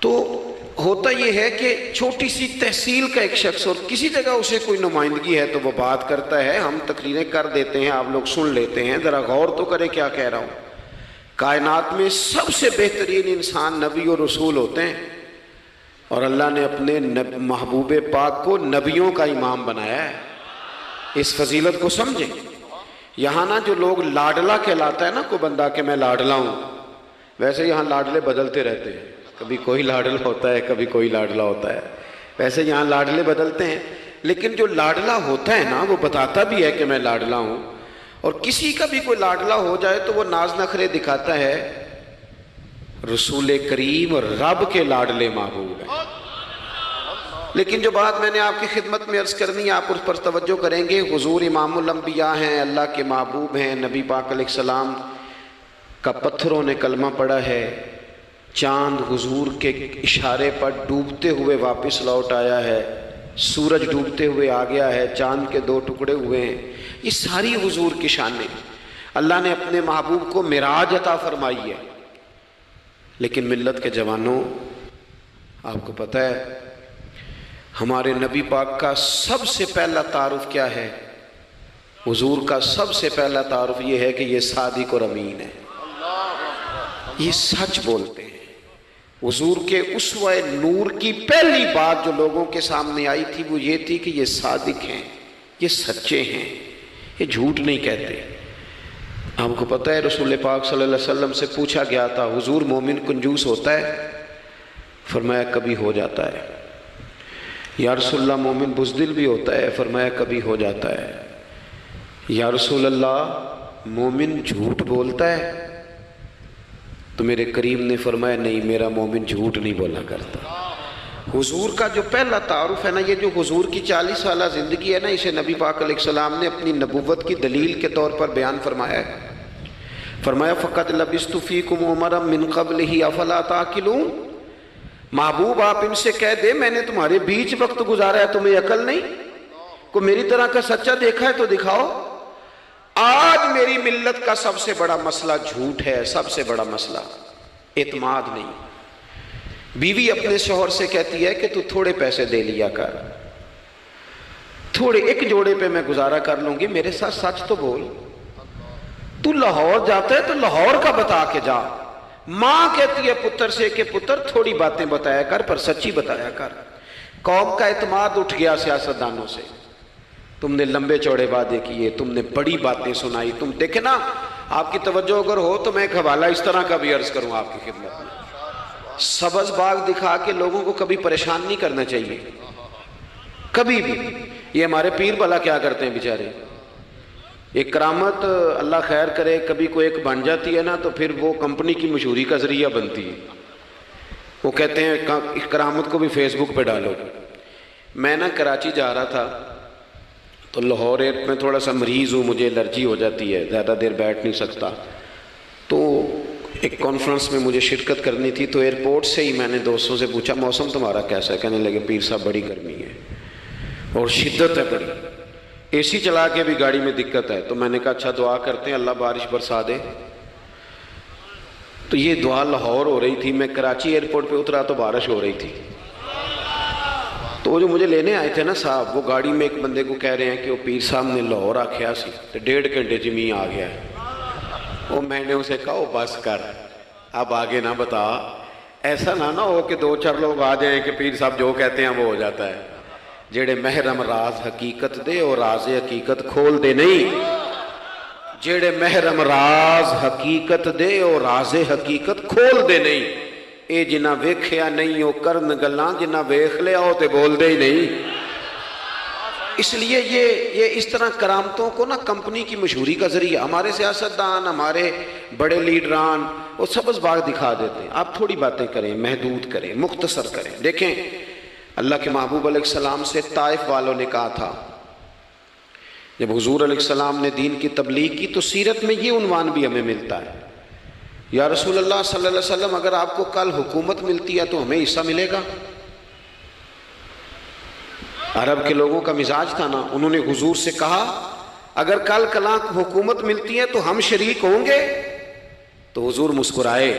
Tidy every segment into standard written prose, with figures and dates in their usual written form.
تو ہوتا یہ ہے کہ چھوٹی سی تحصیل کا ایک شخص اور کسی جگہ اسے کوئی نمائندگی ہے تو وہ بات کرتا ہے، ہم تقریریں کر دیتے ہیں، آپ لوگ سن لیتے ہیں، ذرا غور تو کریں کیا کہہ رہا ہوں۔ کائنات میں سب سے بہترین انسان نبی اور رسول ہوتے ہیں، اور اللہ نے اپنے محبوب پاک کو نبیوں کا امام بنایا ہے۔ اس فضیلت کو سمجھیں۔ یہاں نا جو لوگ لاڈلا کہلاتا ہے نا کوئی بندہ کہ میں لاڈلا ہوں، ویسے یہاں لاڈلے بدلتے رہتے ہیں، کبھی کوئی لاڈلا ہوتا ہے کبھی کوئی لاڈلا ہوتا ہے، ویسے یہاں لاڈلے بدلتے ہیں، لیکن جو لاڈلا ہوتا ہے نا وہ بتاتا بھی ہے کہ میں لاڈلا ہوں۔ اور کسی کا بھی کوئی لاڈلا ہو جائے تو وہ ناز نخرے دکھاتا ہے، رسول کریم اور رب کے لاڈلے محبوب ہیں۔ لیکن جو بات میں نے آپ کی خدمت میں عرض کرنی ہے، آپ اس پر توجہ کریں گے۔ حضور امام الانبیاء ہیں، اللہ کے محبوب ہیں، نبی پاک علیہ السلام کا پتھروں نے کلمہ پڑھا ہے، چاند حضور کے اشارے پر ڈوبتے ہوئے واپس لوٹ آیا ہے، سورج ڈوبتے ہوئے آ گیا ہے، چاند کے 2 ٹکڑے ہوئے ہیں، یہ ساری حضور کی شانیں۔ اللہ نے اپنے محبوب کو معراج عطا فرمائی ہے، لیکن ملت کے جوانوں، آپ کو پتہ ہے ہمارے نبی پاک کا سب سے پہلا تعارف کیا ہے؟ حضور کا سب سے پہلا تعارف یہ ہے کہ یہ صادق اور امین ہے، یہ سچ بولتے ہیں۔ حضور کے اسوہ نور کی پہلی بات جو لوگوں کے سامنے آئی تھی وہ یہ تھی کہ یہ صادق ہیں، یہ سچے ہیں، یہ جھوٹ نہیں کہتے۔ آپ کو پتہ ہے رسول پاک صلی اللہ علیہ وسلم سے پوچھا گیا تھا، حضور مومن کنجوس ہوتا ہے؟ فرمایا کبھی ہو جاتا ہے۔ یا رسول اللہ مومن بزدل بھی ہوتا ہے؟ فرمایا کبھی ہو جاتا ہے۔ یا رسول اللہ مومن جھوٹ بولتا ہے؟ تو میرے کریم نے فرمایا نہیں، میرا مومن جھوٹ نہیں بولا کرتا۔ حضور کا جو پہلا تعارف ہے نا، یہ جو حضور کی 40 سالہ زندگی ہے نا، اسے نبی پاک علیہ السلام نے اپنی نبوت کی دلیل کے طور پر بیان فرمایا ہے۔ فرمایا فَقَدْ لَبِثْتُ فِيكُمْ عُمَرًا مِّن قَبْلِهِ أَفَلَا تَعْقِلُونَ۔ محبوب آپ ان سے کہہ دے میں نے تمہارے بیچ وقت گزارا ہے، تمہیں عقل نہیں؟ کوئی میری طرح کا سچا دیکھا ہے تو دکھاؤ۔ آج میری ملت کا سب سے بڑا مسئلہ جھوٹ ہے، سب سے بڑا مسئلہ اعتماد نہیں۔ بیوی اپنے شوہر سے کہتی ہے کہ تو تھوڑے پیسے دے لیا کر، تھوڑے ایک جوڑے پہ میں گزارا کر لوں گی، میرے ساتھ سچ تو بول۔ تو لاہور جاتا ہے تو لاہور کا بتا کے جا۔ ماں کہتی ہے پتر سے کہ پتر تھوڑی باتیں بتایا کر پر سچی بتایا کر۔ قوم کا اعتماد اٹھ گیا سیاستدانوں سے، تم نے لمبے چوڑے وعدے کیے، تم نے بڑی باتیں سنائی۔ تم دیکھیں نا، آپ کی توجہ اگر ہو تو میں ایک حوالہ اس طرح کا بھی عرض کروں آپ کی خدمت میں۔ سبز باغ دکھا کے لوگوں کو کبھی پریشان نہیں کرنا چاہیے، کبھی بھی۔ یہ ہمارے پیر بھلا کیا کرتے ہیں بیچارے، ایک کرامت اللہ خیر کرے کبھی کوئی ایک بن جاتی ہے نا تو پھر وہ کمپنی کی مشہوری کا ذریعہ بنتی ہے۔ وہ کہتے ہیں اس کرامت کو بھی فیس بک پہ ڈالو۔ میں نا کراچی جا رہا تھا تو لاہور میں تھوڑا سا مریض ہوں، مجھے الرجی ہو جاتی ہے، زیادہ دیر بیٹھ نہیں سکتا، تو ایک کانفرنس میں مجھے شرکت کرنی تھی۔ تو ایئرپورٹ سے ہی میں نے دوستوں سے پوچھا موسم تمہارا کیسا ہے؟ کہنے لگے پیر صاحب بڑی گرمی ہے اور شدت ہے بڑی، اے سی چلا کے بھی گاڑی میں دقت ہے۔ تو میں نے کہا اچھا دعا کرتے ہیں اللہ بارش برسا دے۔ تو یہ دعا لاہور ہو رہی تھی، میں کراچی ایئرپورٹ پہ اترا تو بارش ہو رہی تھی۔ تو وہ جو مجھے لینے آئے تھے نا صاحب، وہ گاڑی میں ایک بندے کو کہہ رہے ہیں کہ وہ پیر صاحب نے لاہور آکھیا سی تو 1.5 گھنٹے جمی آ گیا ہے۔ وہ میں نے اسے کہا بس کر، اب آگے نہ بتا، ایسا نہ ہو کہ 2-4 لوگ آ جائیں کہ پیر صاحب جو کہتے ہیں وہ ہو جاتا ہے۔ جڑے محرم راز حقیقت دے اور راز حقیقت کھول دے نہیں، جڑے محرم راز حقیقت دے اور راز حقیقت کھول دے نہیں، اے جنہ ویکھیا نہیں او کرن گلاں، جنہ ویکھ لیا ہو تے بول دے ہی نہیں۔ اس لیے یہ اس طرح کرامتوں کو نا کمپنی کی مشہوری کا ذریعہ، ہمارے سیاستدان، ہمارے بڑے لیڈران وہ سبز باغ دکھا دیتے ہیں۔ آپ تھوڑی باتیں کریں، محدود کریں، مختصر کریں۔ دیکھیں اللہ کے محبوب علیہ السلام سے طائف والوں نے کہا تھا، جب حضور علیہ السلام نے دین کی تبلیغ کی تو سیرت میں یہ عنوان بھی ہمیں ملتا ہے، یا رسول اللہ صلی اللہ علیہ وسلم اگر آپ کو کل حکومت ملتی ہے تو ہمیں حصہ ملے گا؟ عرب کے لوگوں کا مزاج تھا نا، انہوں نے حضور سے کہا اگر کل کلاں حکومت ملتی ہے تو ہم شریک ہوں گے؟ تو حضور مسکرائے،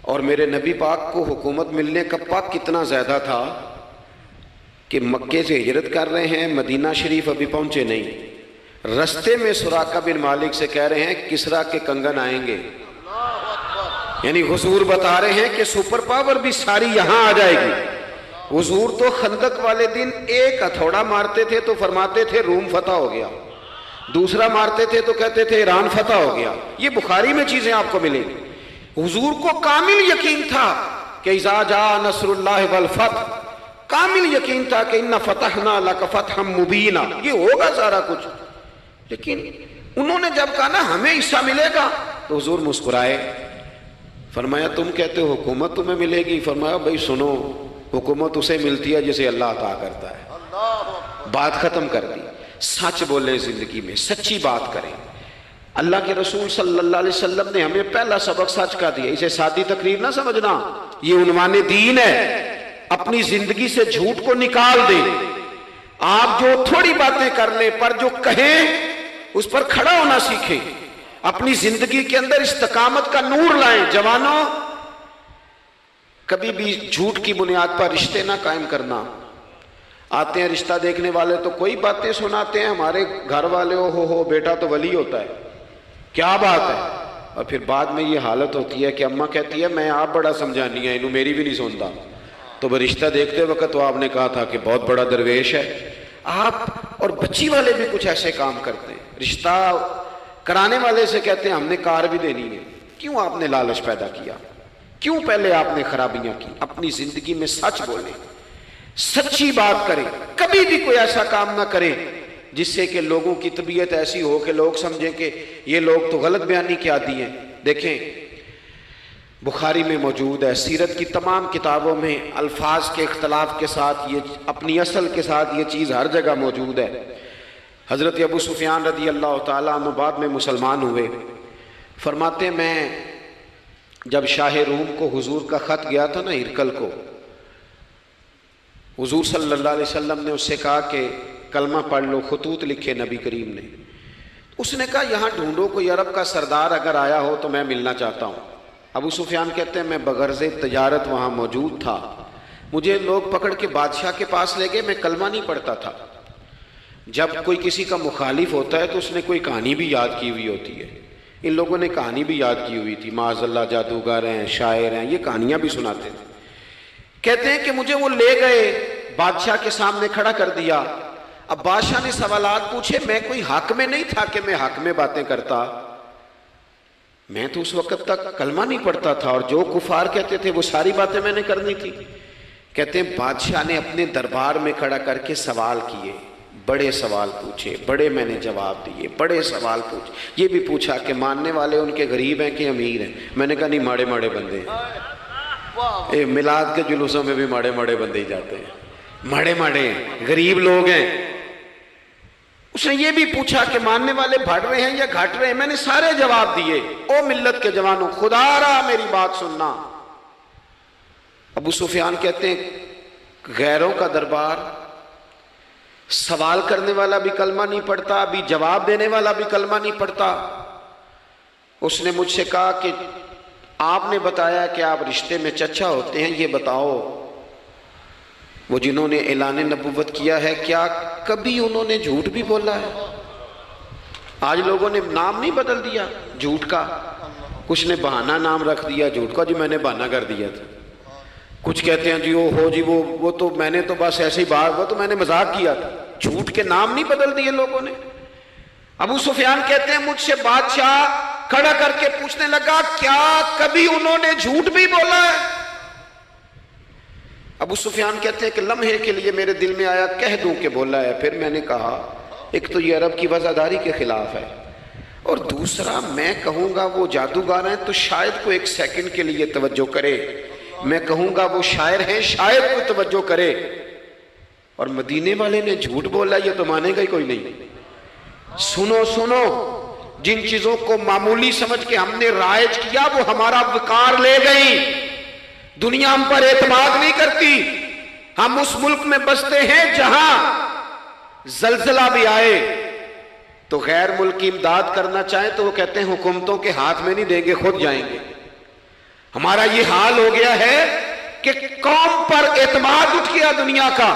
اور میرے نبی پاک کو حکومت ملنے کا پاک کتنا زیادہ تھا کہ مکے سے ہجرت کر رہے ہیں، مدینہ شریف ابھی پہنچے نہیں، رستے میں سراقہ بن مالک سے کہہ رہے ہیں کسریٰ کے کنگن آئیں گے، یعنی حضور بتا رہے ہیں کہ سپر پاور بھی ساری یہاں آ جائے گی۔ حضور تو خندق والے دن ایک ہتھوڑا مارتے تھے تو فرماتے تھے روم فتح ہو گیا، دوسرا مارتے تھے تو کہتے تھے ایران فتح ہو گیا۔ یہ بخاری میں چیزیں آپ کو ملیں گی۔ حضور کو کامل یقین تھا کہ اذا جاء نصر اللہ والفتح، کامل یقین تھا کہ ان فتحنا لک فتحا مبینا، یہ ہوگا سارا کچھ۔ لیکن انہوں نے جب کہا نا ہمیں حصہ ملے گا تو حضور مسکرائے، فرمایا تم کہتے ہو حکومت تمہیں ملے گی، فرمایا بھائی سنو، حکومت اسے ملتی ہے جسے اللہ عطا کرتا ہے۔ بات ختم کر دی۔ سچ بولے زندگی میں، سچی بات کریں۔ اللہ کے رسول صلی اللہ علیہ وسلم نے ہمیں پہلا سبق سچ کا دیا، اسے سادی تقریر نہ سمجھنا، یہ عنوان دین ہے۔ اپنی زندگی سے جھوٹ کو نکال دیں۔ آپ جو تھوڑی باتیں کر لیں پر جو کہیں اس پر کھڑا ہونا سیکھیں، اپنی زندگی کے اندر استقامت کا نور لائیں۔ جوانوں، کبھی بھی جھوٹ کی بنیاد پر رشتے نہ قائم کرنا۔ آتے ہیں رشتہ دیکھنے والے تو کوئی باتیں سناتے ہیں، ہمارے گھر والے ہو بیٹا تو ولی ہوتا ہے، کیا بات ہے، اور پھر بعد میں یہ حالت ہوتی ہے کہ اماں کہتی ہے میں آپ بڑا سمجھانی ہے، انہوں میری بھی نہیں سنتا۔ تو وہ رشتہ دیکھتے وقت تو آپ نے کہا تھا کہ بہت بڑا درویش ہے۔ آپ اور بچی والے بھی کچھ ایسے کام کرتے ہیں، رشتہ کرانے والے سے کہتے ہیں ہم نے کار بھی دینی ہے۔ کیوں آپ نے لالچ پیدا کیا؟ کیوں پہلے آپ نے خرابیاں کی؟ اپنی زندگی میں سچ بولیں، سچی بات کریں، کبھی بھی کوئی ایسا کام نہ کریں جس سے کہ لوگوں کی طبیعت ایسی ہو کہ لوگ سمجھیں کہ یہ لوگ تو غلط بیانی کے عادی ہیں۔ دیکھیں بخاری میں موجود ہے، سیرت کی تمام کتابوں میں الفاظ کے اختلاف کے ساتھ یہ اپنی اصل کے ساتھ یہ چیز ہر جگہ موجود ہے۔ حضرت ابو سفیان رضی اللہ تعالیٰ عنہ بعد میں مسلمان ہوئے، فرماتے ہیں میں جب شاہ روم کو حضور کا خط گیا تھا نا ہرقل کو، حضور صلی اللہ علیہ وسلم نے اس سے کہا کہ کلمہ پڑھ لو، خطوط لکھے نبی کریم نے۔ اس نے کہا یہاں ڈھونڈو کوئی عرب کا سردار اگر آیا ہو تو میں ملنا چاہتا ہوں۔ ابو سفیان کہتے ہیں میں بغرض تجارت وہاں موجود تھا، مجھے لوگ پکڑ کے بادشاہ کے پاس لے گئے، میں کلمہ نہیں پڑھتا تھا۔ جب کوئی کسی کا مخالف ہوتا ہے تو اس نے کوئی کہانی بھی یاد کی ہوئی ہوتی ہے، ان لوگوں نے کہانی بھی یاد کی ہوئی تھی، معاذ اللہ جادوگر ہیں، شاعر ہیں، یہ کہانیاں بھی سناتے تھے۔ کہتے ہیں کہ مجھے وہ لے گئے، بادشاہ کے سامنے کھڑا کر دیا۔ اب بادشاہ نے سوالات پوچھے، میں کوئی حق میں نہیں تھا کہ میں حق میں باتیں کرتا، میں تو اس وقت تک کلمہ نہیں پڑھتا تھا اور جو کفار کہتے تھے وہ ساری باتیں میں نے کرنی تھی۔ کہتے ہیں بادشاہ نے اپنے دربار میں کھڑا کر کے سوال کیے، بڑے سوال پوچھے، بڑے میں نے جواب دیے، بڑے سوال پوچھے۔ یہ بھی پوچھا کہ ماننے والے ان کے غریب ہیں کہ امیر ہیں؟ میں نے کہا نہیں، ماڑے ماڑے بندے ہیں۔ میلاد کے جلوسوں میں بھی ماڑے ماڑے بندے ہی جاتے ہیں، ماڑے ماڑے ہیں، غریب لوگ ہیں۔ اس نے یہ بھی پوچھا کہ ماننے والے بڑھ رہے ہیں یا گھٹ رہے ہیں؟ میں نے سارے جواب دیے۔ او ملت کے جوانوں، خدا را میری بات سننا۔ ابو سفیان کہتے ہیں غیروں کا دربار، سوال کرنے والا بھی کلمہ نہیں پڑھتا، ابھی جواب دینے والا بھی کلمہ نہیں پڑھتا۔ اس نے مجھ سے کہا کہ آپ نے بتایا کہ آپ رشتے میں چچا ہوتے ہیں، یہ بتاؤ وہ جنہوں نے اعلان نبوت کیا ہے کیا کبھی انہوں نے جھوٹ بھی بولا ہے؟ آج لوگوں نے نام نہیں بدل دیا جھوٹ کا، کچھ نے بہانہ نام رکھ دیا جھوٹ کا، جی میں نے بہانہ کر دیا تھا۔ کچھ کہتے ہیں جی وہ تو میں نے تو بس ایسے ہی بات، وہ تو میں نے مذاق کیا تھا۔ جھوٹ کے نام نہیں بدل دیے لوگوں نے۔ ابو سفیان کہتے ہیں مجھ سے بادشاہ کھڑا کر کے پوچھنے لگا کیا کبھی انہوں نے جھوٹ بھی بولا ہے؟ ابو سفیان کہتے ہیں کہ لمحے کے لیے میرے دل میں آیا کہہ دوں کہ بولا ہے۔ پھر میں نے کہا ایک تو یہ عرب کی وفاداری کے خلاف ہے، اور دوسرا میں کہوں گا وہ جادوگر ہیں تو شاید کو ایک سیکنڈ کے لیے توجہ کرے، میں کہوں گا وہ شاعر ہیں شاید کو توجہ کرے، اور مدینے والے نے جھوٹ بولا یہ تو مانے گا ہی کوئی نہیں۔ سنو سنو، جن چیزوں کو معمولی سمجھ کے ہم نے رائج کیا وہ ہمارا وقار لے گئی، دنیا ہم پر اعتماد نہیں کرتی۔ ہم اس ملک میں بستے ہیں جہاں زلزلہ بھی آئے تو غیر ملکی امداد کرنا چاہیں تو وہ کہتے ہیں حکومتوں کے ہاتھ میں نہیں دیں گے، خود جائیں گے۔ ہمارا یہ حال ہو گیا ہے کہ قوم پر اعتماد اٹھ گیا دنیا کا.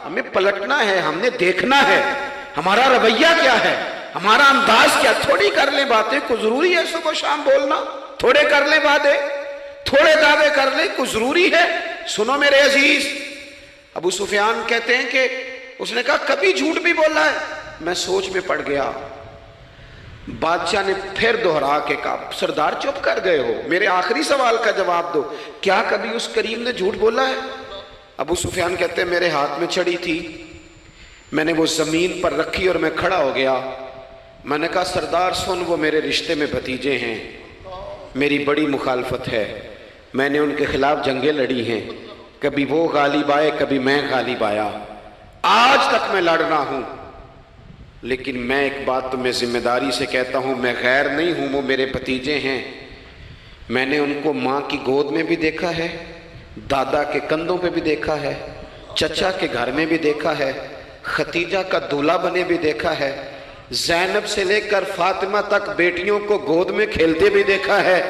ہمیں پلٹنا ہے, ہم نے دیکھنا ہے ہمارا رویہ کیا ہے, ہمارا انداز کیا. تھوڑی کر لیں باتیں, کو ضروری ہے صبح شام بولنا؟ تھوڑے کر لیں باتیں, تھوڑے دعوے کر لیں, کو ضروری ہے؟ سنو میرے عزیز, ابو سفیان کہتے ہیں کہ اس نے کہا کبھی جھوٹ بھی بولا ہے؟ میں سوچ میں پڑ گیا. بادشاہ نے پھر دوہرا کے کہا سردار چپ کر گئے ہو, میرے آخری سوال کا جواب دو, کیا کبھی اس کریم نے جھوٹ بولا ہے؟ ابو سفیان کہتے ہیں میرے ہاتھ میں چھڑی تھی, میں نے وہ زمین پر رکھی اور میں کھڑا ہو گیا. میں نے کہا سردار سن, وہ میرے رشتے میں بھتیجے ہیں, میری بڑی مخالفت ہے, میں نے ان کے خلاف جنگیں لڑی ہیں, کبھی وہ غالب آئے کبھی میں غالب آیا, آج تک میں لڑ رہا ہوں. لیکن میں ایک بات تمہیں ذمہ داری سے کہتا ہوں, میں غیر نہیں ہوں, وہ میرے بھتیجے ہیں. میں نے ان کو ماں کی گود میں بھی دیکھا ہے, دادا کے کندھوں پہ بھی دیکھا ہے, چچا کے گھر میں بھی دیکھا ہے, ختیجہ کا دولہا بنے بھی دیکھا ہے, زینب سے لے کر فاطمہ تک بیٹیوں کو گود میں کھیلتے بھی دیکھا ہے,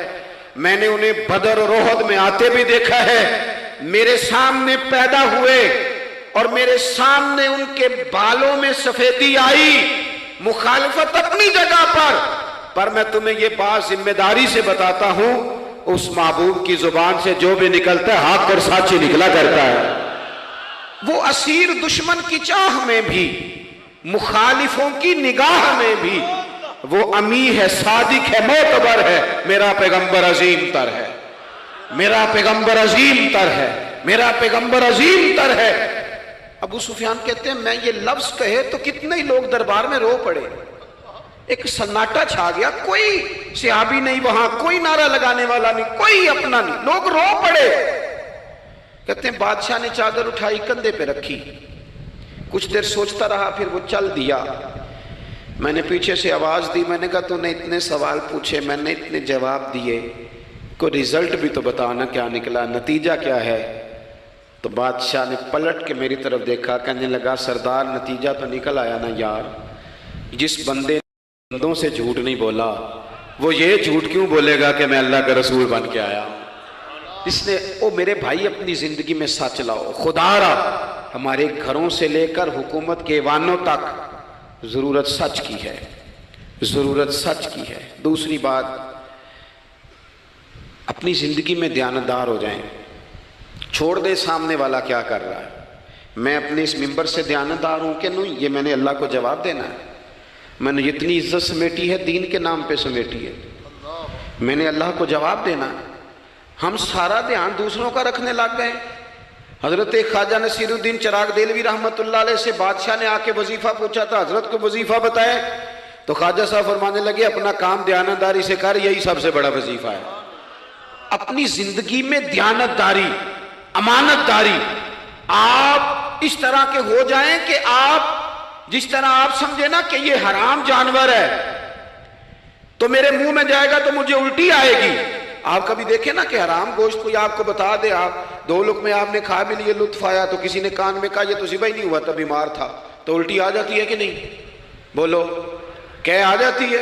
میں نے انہیں بدر اور احد میں آتے بھی دیکھا ہے. میرے سامنے پیدا ہوئے اور میرے سامنے ان کے بالوں میں سفیدی آئی. مخالفت اپنی جگہ پر میں تمہیں یہ بات ذمہ داری سے بتاتا ہوں, اس محبوب کی زبان سے جو بھی نکلتا ہے حق اور سچ نکلا کرتا ہے. وہ اسیر دشمن کی چاہ میں بھی, مخالفوں کی نگاہ میں بھی وہ امی ہے, صادق ہے, معتبر ہے. میرا پیغمبر عظیم تر ہے, میرا پیغمبر عظیم تر ہے, میرا پیغمبر عظیم تر ہے. ابو سفیان کہتے ہیں میں یہ لفظ کہے تو کتنے ہی لوگ دربار میں رو پڑے, ایک سناٹا چھا گیا, کوئی صحابی نہیں وہاں, کوئی نعرہ لگانے والا نہیں, کوئی اپنا نہیں, لوگ رو پڑے. کہتے ہیں بادشاہ نے چادر اٹھائی کندھے پہ رکھی, کچھ دیر سوچتا رہا, پھر وہ چل دیا. میں نے پیچھے سے آواز دی, میں نے کہا تو نے اتنے سوال پوچھے, میں نے اتنے جواب دیے, کوئی رزلٹ بھی تو بتانا کیا نکلا, نتیجہ کیا ہے؟ تو بادشاہ نے پلٹ کے میری طرف دیکھا, کہنے لگا سردار نتیجہ تو نکل آیا نا یار, جس بندے نے بندوں سے جھوٹ نہیں بولا وہ یہ جھوٹ کیوں بولے گا کہ میں اللہ کا رسول بن کے آیا ہوں. اس نے او میرے بھائی اپنی زندگی میں سچ لاؤ. خدا را ہمارے گھروں سے لے کر حکومت کے ایوانوں تک ضرورت سچ کی ہے, ضرورت سچ کی ہے. دوسری بات, اپنی زندگی میں دیانتدار ہو جائیں. چھوڑ دے سامنے والا کیا کر رہا ہے, میں اپنے اس ممبر سے دیانتدار ہوں کہ نہیں, یہ میں نے اللہ کو جواب دینا ہے. میں نے اتنی عزت سمیٹی ہے, دین کے نام پہ سمیٹی ہے, میں نے اللہ کو جواب دینا ہے. ہم سارا دھیان دوسروں کا رکھنے لگ گئے. حضرت خواجہ نصیر الدین چراغ دہلوی رحمۃ اللہ علیہ سے بادشاہ نے آ کے وظیفہ پوچھا تھا, حضرت کو وظیفہ بتائے, تو خواجہ صاحب فرمانے لگے اپنا کام دیانتداری سے کر, یہی سب سے بڑا وظیفہ ہے. اپنی زندگی میں دیانتداری, امانت داری, آپ اس طرح کے ہو جائیں کہ آپ جس طرح آپ سمجھے نا کہ یہ حرام جانور ہے تو میرے منہ میں جائے گا تو مجھے الٹی آئے گی. آپ کبھی دیکھیں نا کہ حرام گوشت کوئی آپ کو بتا دے, آپ دو لقمے آپ نے کھا بھی لیے, لطف آیا, تو کسی نے کان میں کہا یہ تو ذبح ہی نہیں ہوا تھا, بیمار تھا, تو الٹی آ جاتی ہے کہ نہیں؟ بولو, کہہ آ جاتی ہے.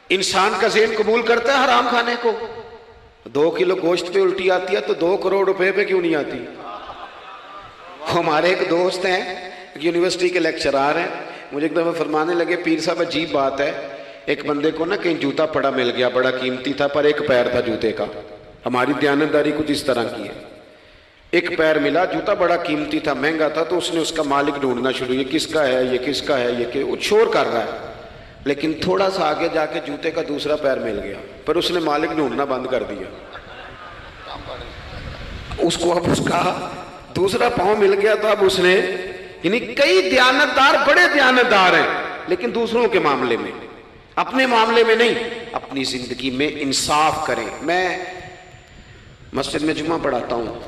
انسان کا ذہن قبول کرتا ہے حرام کھانے کو. 2 کلو گوشت پہ الٹی آتی ہے تو 2 کروڑ روپے پہ کیوں نہیں آتی؟ ہمارے ایک دوست ہیں, یونیورسٹی کے لیکچرار ہیں, مجھے ایک دفعہ فرمانے لگے پیر صاحب عجیب بات ہے, ایک بندے کو نا کہیں جوتا پڑا مل گیا, بڑا قیمتی تھا پر ایک پیر تھا جوتے کا. ہماری دیانتداری کچھ اس طرح کی ہے, ایک پیر ملا, جوتا بڑا قیمتی تھا, مہنگا تھا, تو اس نے اس کا مالک ڈھونڈنا شروع, یہ کس کا ہے, یہ کس کا ہے, یہ وہ شور کر رہا ہے. لیکن تھوڑا سا آگے جا کے جوتے کا دوسرا پیر مل گیا, پر اس نے مالک ڈھونڈنا بند کر دیا. اس کو اب اس کا دوسرا پاؤں مل گیا تو اب اس نے, یعنی کئی دیانتدار بڑے دیانتدار ہیں لیکن دوسروں کے معاملے میں, اپنے معاملے میں نہیں. اپنی زندگی میں انصاف کریں. میں مسجد میں جمعہ پڑھاتا ہوں.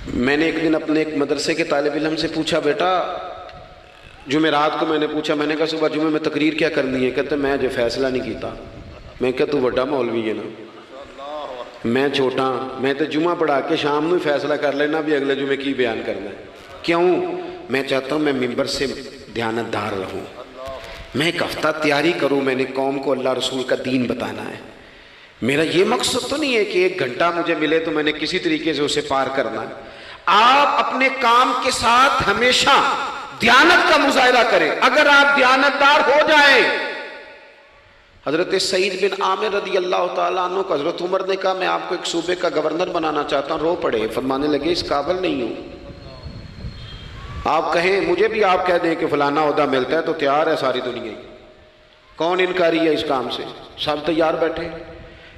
میں نے ایک دن اپنے ایک مدرسے کے طالب علم سے پوچھا, بیٹا جمعرات کو میں نے پوچھا, میں نے کہا صبح جمعہ میں تقریر کیا کرنی ہے؟ کہتے میں جو فیصلہ نہیں کیتا. میں کہا تو بڑا مولوی ہے نا, میں چھوٹا, میں تو جمعہ پڑھا کے شام میں فیصلہ کر لینا بھی اگلے جمعے کی بیان کرنا ہے. کیوں؟ میں چاہتا ہوں میں ممبر سے دیانتدار رہوں, میں ایک ہفتہ تیاری کروں, میں نے قوم کو اللہ رسول کا دین بتانا ہے, میرا یہ مقصد تو نہیں ہے کہ 1 گھنٹہ مجھے ملے تو میں نے کسی طریقے سے اسے پار کرنا ہے. آپ اپنے کام کے ساتھ ہمیشہ دیانت کا مظاہرہ کریں. اگر آپ دیانتدار ہو جائیں. حضرت سعید بن عامر رضی اللہ تعالیٰ عنہ کو حضرت عمر نے کہا میں آپ کو ایک صوبے کا گورنر بنانا چاہتا ہوں. رو پڑے, فرمانے لگے اس قابل نہیں ہوں. آپ کہیں مجھے بھی آپ کہہ دیں کہ فلانا عہدہ ملتا ہے تو تیار ہے ساری دنیا ہی. کون انکاری ہے اس کام سے؟ سب تیار بیٹھے.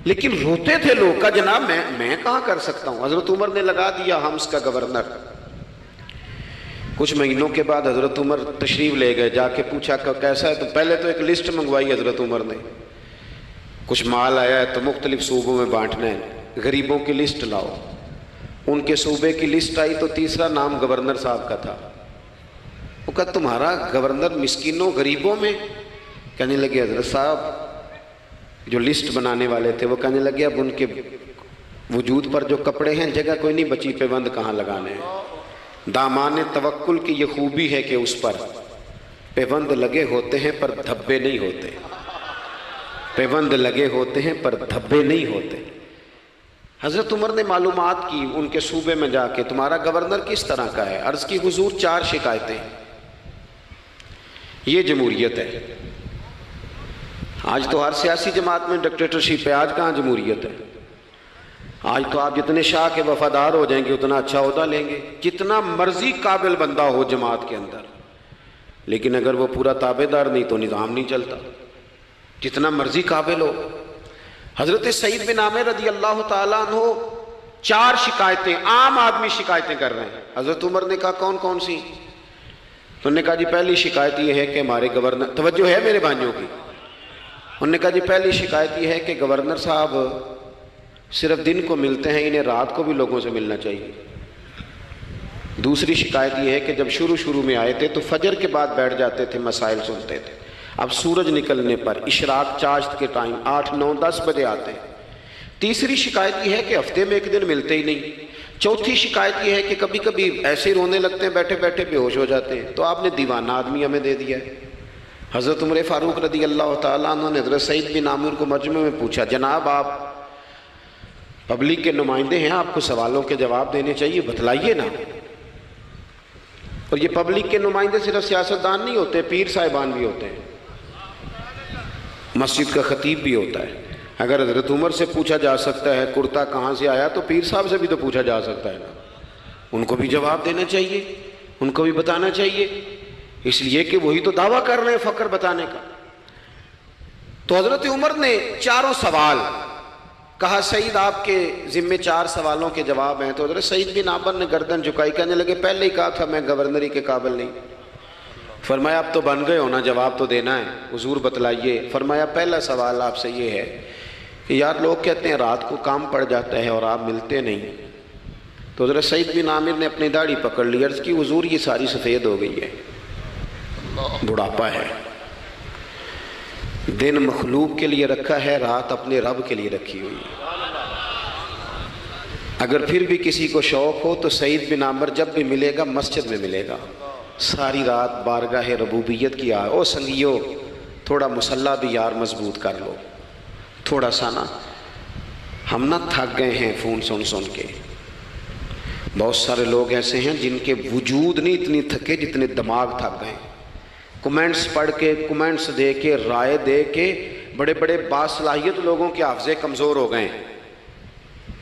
لیکن روتے تھے لوگ کا جناب میں کہاں کر سکتا ہوں. حضرت عمر نے لگا دیا حمص کا گورنر. کچھ مہینوں کے بعد حضرت عمر تشریف لے گئے. جا کے پوچھا کہ کیسا ہے؟ تو پہلے تو ایک لسٹ منگوائی حضرت عمر نے. کچھ مال آیا ہے تو مختلف صوبوں میں بانٹنا ہے, غریبوں کی لسٹ لاؤ. ان کے صوبے کی لسٹ آئی تو تیسرا نام گورنر صاحب کا تھا. وہ کہا تمہارا گورنر مسکینوں غریبوں میں؟ کہنے لگے حضرت صاحب جو لسٹ بنانے والے تھے وہ کہنے لگے اب ان کے وجود پر جو کپڑے ہیں جگہ کوئی نہیں بچی, پیوند کہاں لگانے ہیں. دامان توکل کی یہ خوبی ہے کہ اس پر پیوند لگے ہوتے ہیں پر دھبے نہیں ہوتے. پیوند لگے ہوتے ہیں پر دھبے نہیں ہوتے. حضرت عمر نے معلومات کی ان کے صوبے میں جا کے تمہارا گورنر کس طرح کا ہے. عرض کی حضور 4 شکایتیں. یہ جمہوریت ہے. آج تو ہر سیاسی جماعت میں ڈکٹیٹرشپ ہے. آج کہاں جمہوریت ہے؟ آج تو آپ جتنے شاہ کے وفادار ہو جائیں گے اتنا اچھا عہدہ لیں گے. جتنا مرضی قابل بندہ ہو جماعت کے اندر, لیکن اگر وہ پورا تابع دار نہیں تو نظام نہیں چلتا. جتنا مرضی قابل ہو. حضرت سعید بن عامر رضی اللہ تعالیٰ عنہ 4 شکایتیں, عام آدمی شکایتیں کر رہے ہیں. حضرت عمر نے کہا کون کون سی؟ تو انہوں نے کہا جی پہلی شکایت یہ ہے کہ ہمارے گورنر, توجہ ہے میرے بھائیوں کی, انہوں نے کہا جی پہلی شکایت یہ ہے کہ گورنر صاحب صرف دن کو ملتے ہیں, انہیں رات کو بھی لوگوں سے ملنا چاہیے. دوسری شکایت یہ ہے کہ جب شروع میں آئے تھے تو فجر کے بعد بیٹھ جاتے تھے, مسائل سنتے تھے. اب سورج نکلنے پر اشراق چاشت کے ٹائم 8, 9, 10 بجے آتے ہیں. تیسری شکایت یہ ہے کہ ہفتے میں 1 دن ملتے ہی نہیں. چوتھی شکایت یہ ہے کہ کبھی کبھی ایسے رونے لگتے ہیں, بیٹھے بیٹھے بے ہوش ہو جاتے ہیں. تو آپ نے دیوانہ آدمی ہمیں دے دیا ہے. حضرت عمر فاروق رضی اللہ تعالیٰ عنہ نے حضرت سعید بن عامر کو مجمع میں پوچھا جناب آپ پبلک کے نمائندے ہیں, آپ کو سوالوں کے جواب دینے چاہیے, بتلائیے نا. اور یہ پبلک کے نمائندے صرف سیاستدان نہیں ہوتے, پیر صاحبان بھی ہوتے ہیں, مسجد کا خطیب بھی ہوتا ہے. اگر حضرت عمر سے پوچھا جا سکتا ہے کرتا کہاں سے آیا تو پیر صاحب سے بھی تو پوچھا جا سکتا ہے نا. ان کو بھی جواب دینا چاہیے, ان کو بھی بتانا چاہیے, اس لیے کہ وہی تو دعویٰ کر رہے ہیں فقر بتانے کا. تو حضرت عمر نے 4 سوال کہا سعید آپ کے ذمے 4 سوالوں کے جواب ہیں. تو حضرت سعید بن عامر نے گردن جھکائی, کہنے لگے پہلے ہی کہا تھا میں گورنری کے قابل نہیں. فرمایا اب تو بن گئے ہونا, جواب تو دینا ہے, حضور بتلائیے. فرمایا پہلا سوال آپ سے یہ ہے کہ یار لوگ کہتے ہیں رات کو کام پڑ جاتا ہے اور آپ ملتے نہیں. تو حضرت سعید بن عامر نے اپنی داڑھی پکڑ لی, عرض کی حضور یہ ساری سفید ہو گئی ہے, بڑھاپا ہے. دن مخلوق کے لیے رکھا ہے, رات اپنے رب کے لیے رکھی ہوئی ہے. اگر پھر بھی کسی کو شوق ہو تو سعید بن عامر جب بھی ملے گا مسجد میں ملے گا, ساری رات بارگاہ ربوبیت کی آئے. او سنگیو تھوڑا مسلح بھی یار مضبوط کر لو تھوڑا سا نا, ہم نہ تھک گئے ہیں فون سن کے. بہت سارے لوگ ایسے ہیں جن کے وجود نہیں اتنی تھکے جتنے دماغ تھک گئے. کمنٹس پڑھ کے, کمنٹس دے کے, رائے دے کے بڑے بڑے باصلاحیت لوگوں کے حافظے کمزور ہو گئے.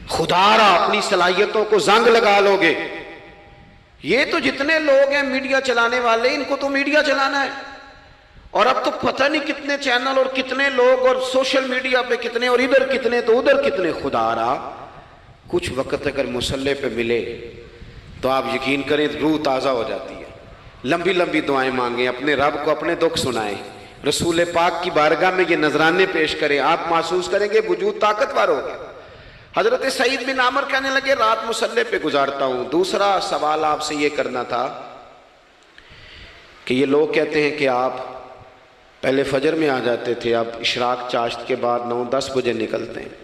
خدا را اپنی صلاحیتوں کو زنگ لگا لو گے. یہ تو جتنے لوگ ہیں میڈیا چلانے والے, ان کو تو میڈیا چلانا ہے. اور اب تو پتہ نہیں کتنے چینل اور کتنے لوگ اور سوشل میڈیا پہ کتنے, اور ادھر کتنے تو ادھر کتنے. خدا را کچھ وقت اگر مصلے پہ ملے تو آپ یقین کریں روح تازہ ہو جاتی ہے. لمبی لمبی دعائیں مانگیں, اپنے رب کو اپنے دکھ سنائیں, رسول پاک کی بارگاہ میں یہ نذرانے پیش کریں, آپ محسوس کریں گے وجود طاقتور ہوگا. حضرت سعید بن عامر کہنے لگے رات مصلے پہ گزارتا ہوں. دوسرا سوال آپ سے یہ کرنا تھا کہ یہ لوگ کہتے ہیں کہ آپ پہلے فجر میں آ جاتے تھے, اب اشراق چاشت کے بعد 9-10 بجے نکلتے ہیں.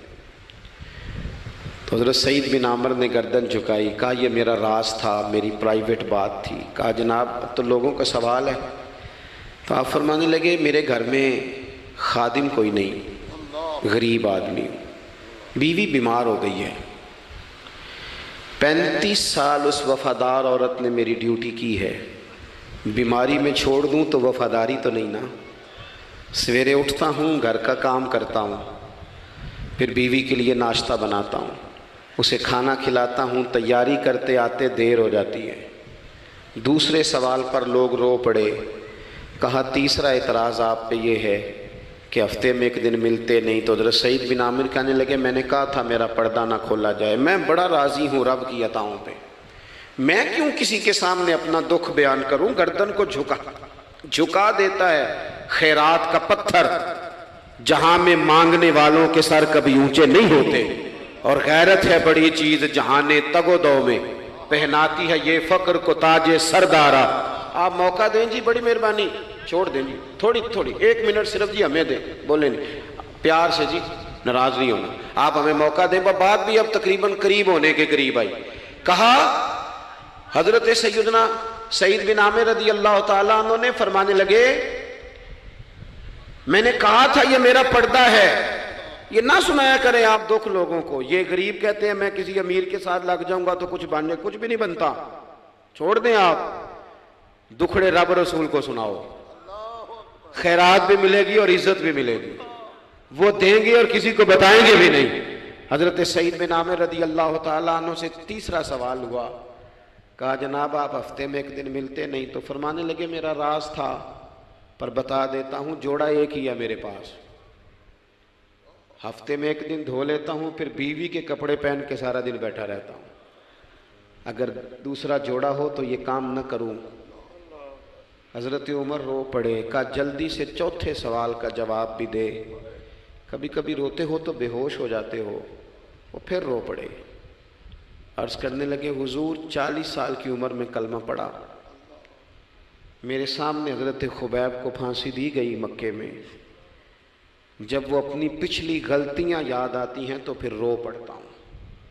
تو حضرت سعید بن عامر نے گردن جھکائی, کہا یہ میرا راز تھا, میری پرائیویٹ بات تھی. کہا جناب اب تو لوگوں کا سوال ہے. تو آپ فرمانے لگے میرے گھر میں خادم کوئی نہیں, غریب آدمی. بیوی بیمار ہو گئی ہے، 35 سال اس وفادار عورت نے میری ڈیوٹی کی ہے، بیماری میں چھوڑ دوں تو وفاداری تو نہیں نا۔ سویرے اٹھتا ہوں، گھر کا کام کرتا ہوں، پھر بیوی کے لیے ناشتہ بناتا ہوں، اسے کھانا کھلاتا ہوں، تیاری کرتے آتے دیر ہو جاتی ہے۔ دوسرے سوال پر لوگ رو پڑے، کہا تیسرا اعتراض آپ پہ یہ ہے کہ ہفتے میں ایک دن ملتے نہیں، تو حضرت سعید بن عامر کہنے لگے میں نے کہا تھا میرا پردہ نہ کھولا جائے، میں بڑا راضی ہوں رب کی عطاؤں پہ، میں کیوں کسی کے سامنے اپنا دکھ بیان کروں؟ گردن کو جھکا دیتا ہے خیرات کا پتھر، جہاں میں مانگنے والوں کے سر کبھی اونچے نہیں ہوتے، اور غیرت ہے بڑی چیز جہانے تگ و دو میں، پہناتی ہے یہ فقر کو تاج سردارا۔ آپ موقع دیں جی، بڑی مہربانی، چھوڑ دیں جی، تھوڑی 1 منٹ صرف جی ہمیں دیں، بولیں نہیں پیار سے جی، ناراض نہیں ہونا، آپ ہمیں موقع دیں۔ بات بھی اب تقریباً قریب ہونے کے قریب آئی۔ کہا حضرت سیدنا سعید بن عامر رضی اللہ تعالیٰ عنہ نے فرمانے لگے میں نے کہا تھا یہ میرا پردہ ہے، یہ نہ سنایا کریں آپ دکھ لوگوں کو۔ یہ غریب کہتے ہیں میں کسی امیر کے ساتھ لگ جاؤں گا تو کچھ بھی نہیں بنتا، چھوڑ دیں آپ، دکھڑے رب رسول کو سناؤ، خیرات بھی ملے گی اور عزت بھی ملے گی، وہ دیں گے اور کسی کو بتائیں گے بھی نہیں۔ حضرت سعید بن عامر رضی اللہ تعالیٰ عنہ سے تیسرا سوال ہوا، کہا جناب آپ ہفتے میں ایک دن ملتے نہیں، تو فرمانے لگے میرا راز تھا پر بتا دیتا ہوں، جوڑا ایک ہی ہے میرے پاس، ہفتے میں ایک دن دھو لیتا ہوں، پھر بیوی کے کپڑے پہن کے سارا دن بیٹھا رہتا ہوں، اگر دوسرا جوڑا ہو تو یہ کام نہ کروں۔ حضرت عمر رو پڑے، کہا جلدی سے چوتھے سوال کا جواب بھی دے، کبھی کبھی روتے ہو تو بے ہوش ہو جاتے ہو۔ وہ پھر رو پڑے، عرض کرنے لگے حضور 40 سال کی عمر میں کلمہ پڑھا، میرے سامنے حضرت خبیب کو پھانسی دی گئی مکے میں، جب وہ اپنی پچھلی غلطیاں یاد آتی ہیں تو پھر رو پڑتا ہوں،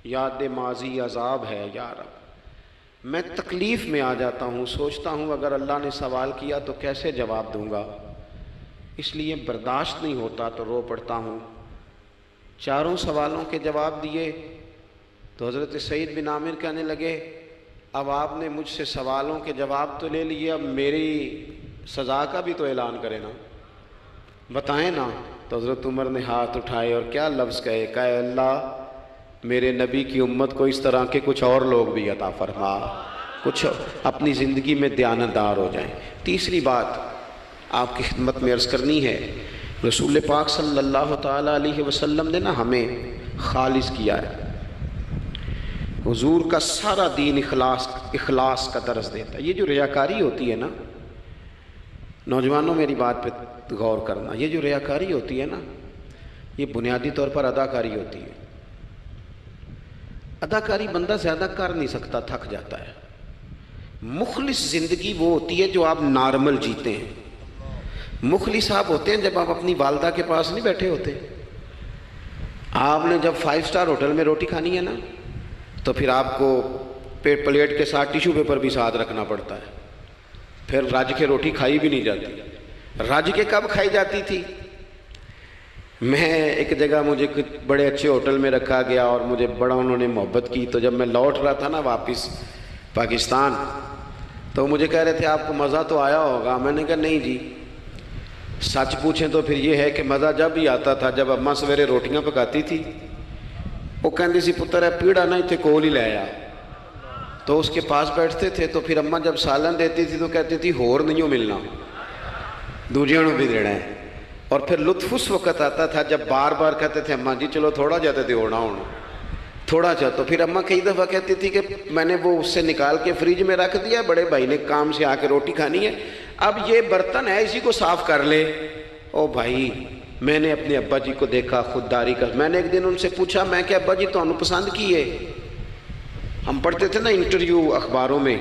یاد ماضی عذاب ہے یا رب، میں تکلیف میں آ جاتا ہوں، سوچتا ہوں اگر اللہ نے سوال کیا تو کیسے جواب دوں گا، اس لیے برداشت نہیں ہوتا تو رو پڑتا ہوں۔ 4 سوالوں کے جواب دیے تو حضرت سعید بن عامر کہنے لگے اب آپ نے مجھ سے سوالوں کے جواب تو لے لیے، اب میری سزا کا بھی تو اعلان کریں نا، بتائیں نا۔ تو حضرت عمر نے ہاتھ اٹھائے اور کیا لفظ کہے، کہے اللہ میرے نبی کی امت کو اس طرح کے کچھ اور لوگ بھی عطا فرما، کچھ اپنی زندگی میں دیانتدار ہو جائیں۔ تیسری بات آپ کی خدمت میں عرض کرنی ہے، رسول پاک صلی اللہ تعالیٰ علیہ وسلم نے نا ہمیں خالص کیا ہے، حضور کا سارا دین اخلاص کا درس دیتا ہے۔ یہ جو ریاکاری ہوتی ہے نا، نوجوانوں میری بات پہ غور کرنا، یہ جو ریاکاری ہوتی ہے نا، یہ بنیادی طور پر اداکاری ہوتی ہے۔ اداکاری بندہ زیادہ کر نہیں سکتا، تھک جاتا ہے۔ مخلص زندگی وہ ہوتی ہے جو آپ نارمل جیتے ہیں۔ مخلص آپ ہوتے ہیں جب آپ اپنی والدہ کے پاس نہیں بیٹھے ہوتے، آپ نے جب 5 اسٹار ہوٹل میں روٹی کھانی ہے نا تو پھر آپ کو پلیٹ کے ساتھ ٹیشو پیپر بھی ساتھ رکھنا پڑتا ہے، پھر رج کے روٹی کھائی بھی نہیں جاتی۔ رج کے کب کھائی جاتی تھی؟ میں ایک جگہ مجھے بڑے اچھے ہوٹل میں رکھا گیا اور مجھے بڑا انہوں نے محبت کی، تو جب میں لوٹ رہا تھا نا واپس پاکستان تو مجھے کہہ رہے تھے آپ کو مزہ تو آیا ہوگا، میں نے کہا نہیں جی، سچ پوچھیں تو پھر یہ ہے کہ مزہ جب ہی آتا تھا جب اماں سویرے روٹیاں پکاتی تھی، وہ کہندی سی پتر ہے پیڑا نہ اتنے کول ہی لے آیا، تو اس کے پاس بیٹھتے تھے، تو پھر اماں جب سالن دیتی تھی تو کہتی تھی ہور نہیں ملنا، دوجیاں نوں بھی دینا ہے۔ اور پھر لطف اس وقت آتا تھا جب بار بار کہتے تھے اماں جی چلو تھوڑا جاتے تھے ہونا ہونا تھوڑا جا، تو پھر اماں کئی دفعہ کہتی تھی کہ میں نے وہ اس سے نکال کے فریج میں رکھ دیا، بڑے بھائی نے کام سے آ کے روٹی کھانی ہے، اب یہ برتن ہے اسی کو صاف کر لے۔ او بھائی میں نے اپنے ابا جی کو دیکھا خودداری کا، میں نے ایک دن ان سے پوچھا میں کہ ابا جی تو انہوں پسند کی ہے، ہم پڑھتے تھے نا انٹرویو اخباروں میں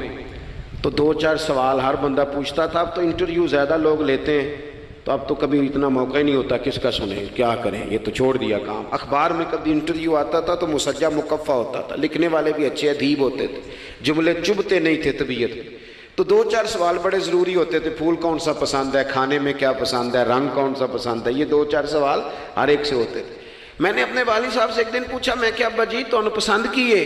تو 2-4 سوال ہر بندہ پوچھتا تھا، اب تو انٹرویو زیادہ لوگ لیتے ہیں تو اب تو کبھی اتنا موقع ہی نہیں ہوتا، کس کا سنیں کیا کریں، یہ تو چھوڑ دیا کام۔ اخبار میں کبھی انٹرویو آتا تھا تو مسجع مکفہ ہوتا تھا، لکھنے والے بھی اچھے ادیب ہوتے تھے، جملے چبھتے نہیں تھے طبیعت میں، تو 2-4 سوال بڑے ضروری ہوتے تھے، پھول کون سا پسند ہے، کھانے میں کیا پسند ہے، رنگ کون سا پسند ہے، یہ 2-4 سوال ہر ایک سے ہوتے تھے۔ میں نے اپنے والد صاحب سے ایک دن پوچھا، میں کہ ابا جی تو پسند کیے؟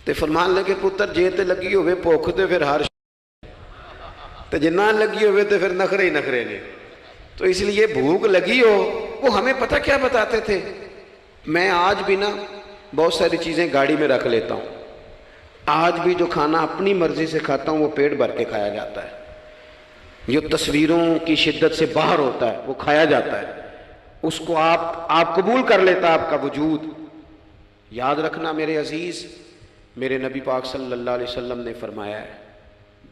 تے فرمان لگے پتر جے تے لگی ہوئے بھوک تے پھر ہر تے جے نہ لگی ہوئے تے پھر نخرے ہی نخرے نے. تو اس لیے بھوک لگی ہو. وہ ہمیں پتہ کیا بتاتے تھے؟ میں آج بھی نا بہت ساری چیزیں گاڑی میں رکھ لیتا ہوں. آج بھی جو کھانا اپنی مرضی سے کھاتا ہوں وہ پیٹ بھر کے کھایا جاتا ہے. جو تصویروں کی شدت سے باہر ہوتا ہے وہ کھایا جاتا ہے. اس کو آپ قبول کر لیتا آپ کا وجود. یاد رکھنا میرے عزیز، میرے نبی پاک صلی اللہ علیہ وسلم نے فرمایا ہے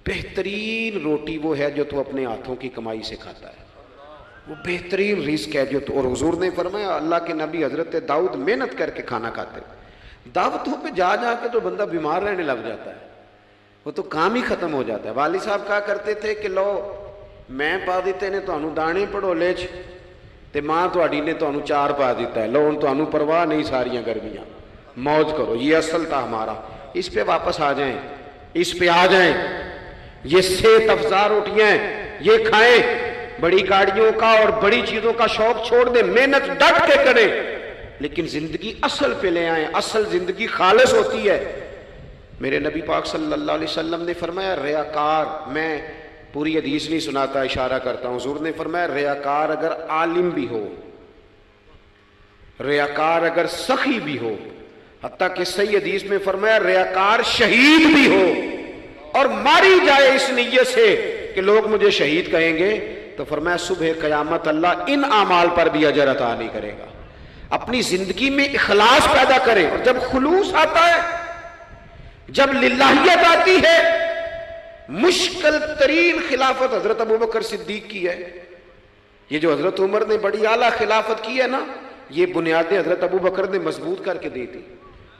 بہترین روٹی وہ ہے جو تو اپنے ہاتھوں کی کمائی سے کھاتا ہے. وہ بہترین رزق ہے جو تو. اور حضور نے فرمایا اللہ کے نبی حضرت داؤد محنت کر کے کھانا کھاتے. دعوتوں پہ جا جا کے تو بندہ بیمار رہنے لگ جاتا ہے، وہ تو کام ہی ختم ہو جاتا ہے. والد صاحب کہا کرتے تھے کہ لو میں پا دیتے نے تانوں دانے پڑھولے چ تے ماں تہاڈی نے تانوں چار پا دیتا ہے. لو ہن تانوں پرواہ نہیں ساریاں گرمیاں، موج کرو. یہ اصل تھا ہمارا. اس پہ واپس آ جائیں، اس پہ آ جائیں. یہ صحت افزا روٹیاں یہ کھائیں. بڑی گاڑیوں کا اور بڑی چیزوں کا شوق چھوڑ دیں، محنت ڈٹ کے کریں، لیکن زندگی اصل پہ لے آئیں. اصل زندگی خالص ہوتی ہے. میرے نبی پاک صلی اللہ علیہ وسلم نے فرمایا ریاکار، میں پوری حدیث نہیں سناتا، اشارہ کرتا ہوں. حضور نے فرمایا ریاکار اگر عالم بھی ہو، ریاکار اگر سخی بھی ہو، حتیٰ کہ صحیح حدیث میں فرمایا ریاکار شہید بھی ہو اور ماری جائے اس نیت سے کہ لوگ مجھے شہید کہیں گے، تو فرمایا صبح قیامت اللہ ان اعمال پر بھی اجر عطا نہیں کرے گا. اپنی زندگی میں اخلاص پیدا کریں. اور جب خلوص آتا ہے، جب للہیت آتی ہے، مشکل ترین خلافت حضرت ابوبکر صدیق کی ہے. یہ جو حضرت عمر نے بڑی اعلیٰ خلافت کی ہے نا، یہ بنیادیں حضرت ابوبکر نے مضبوط کر کے دی تھی.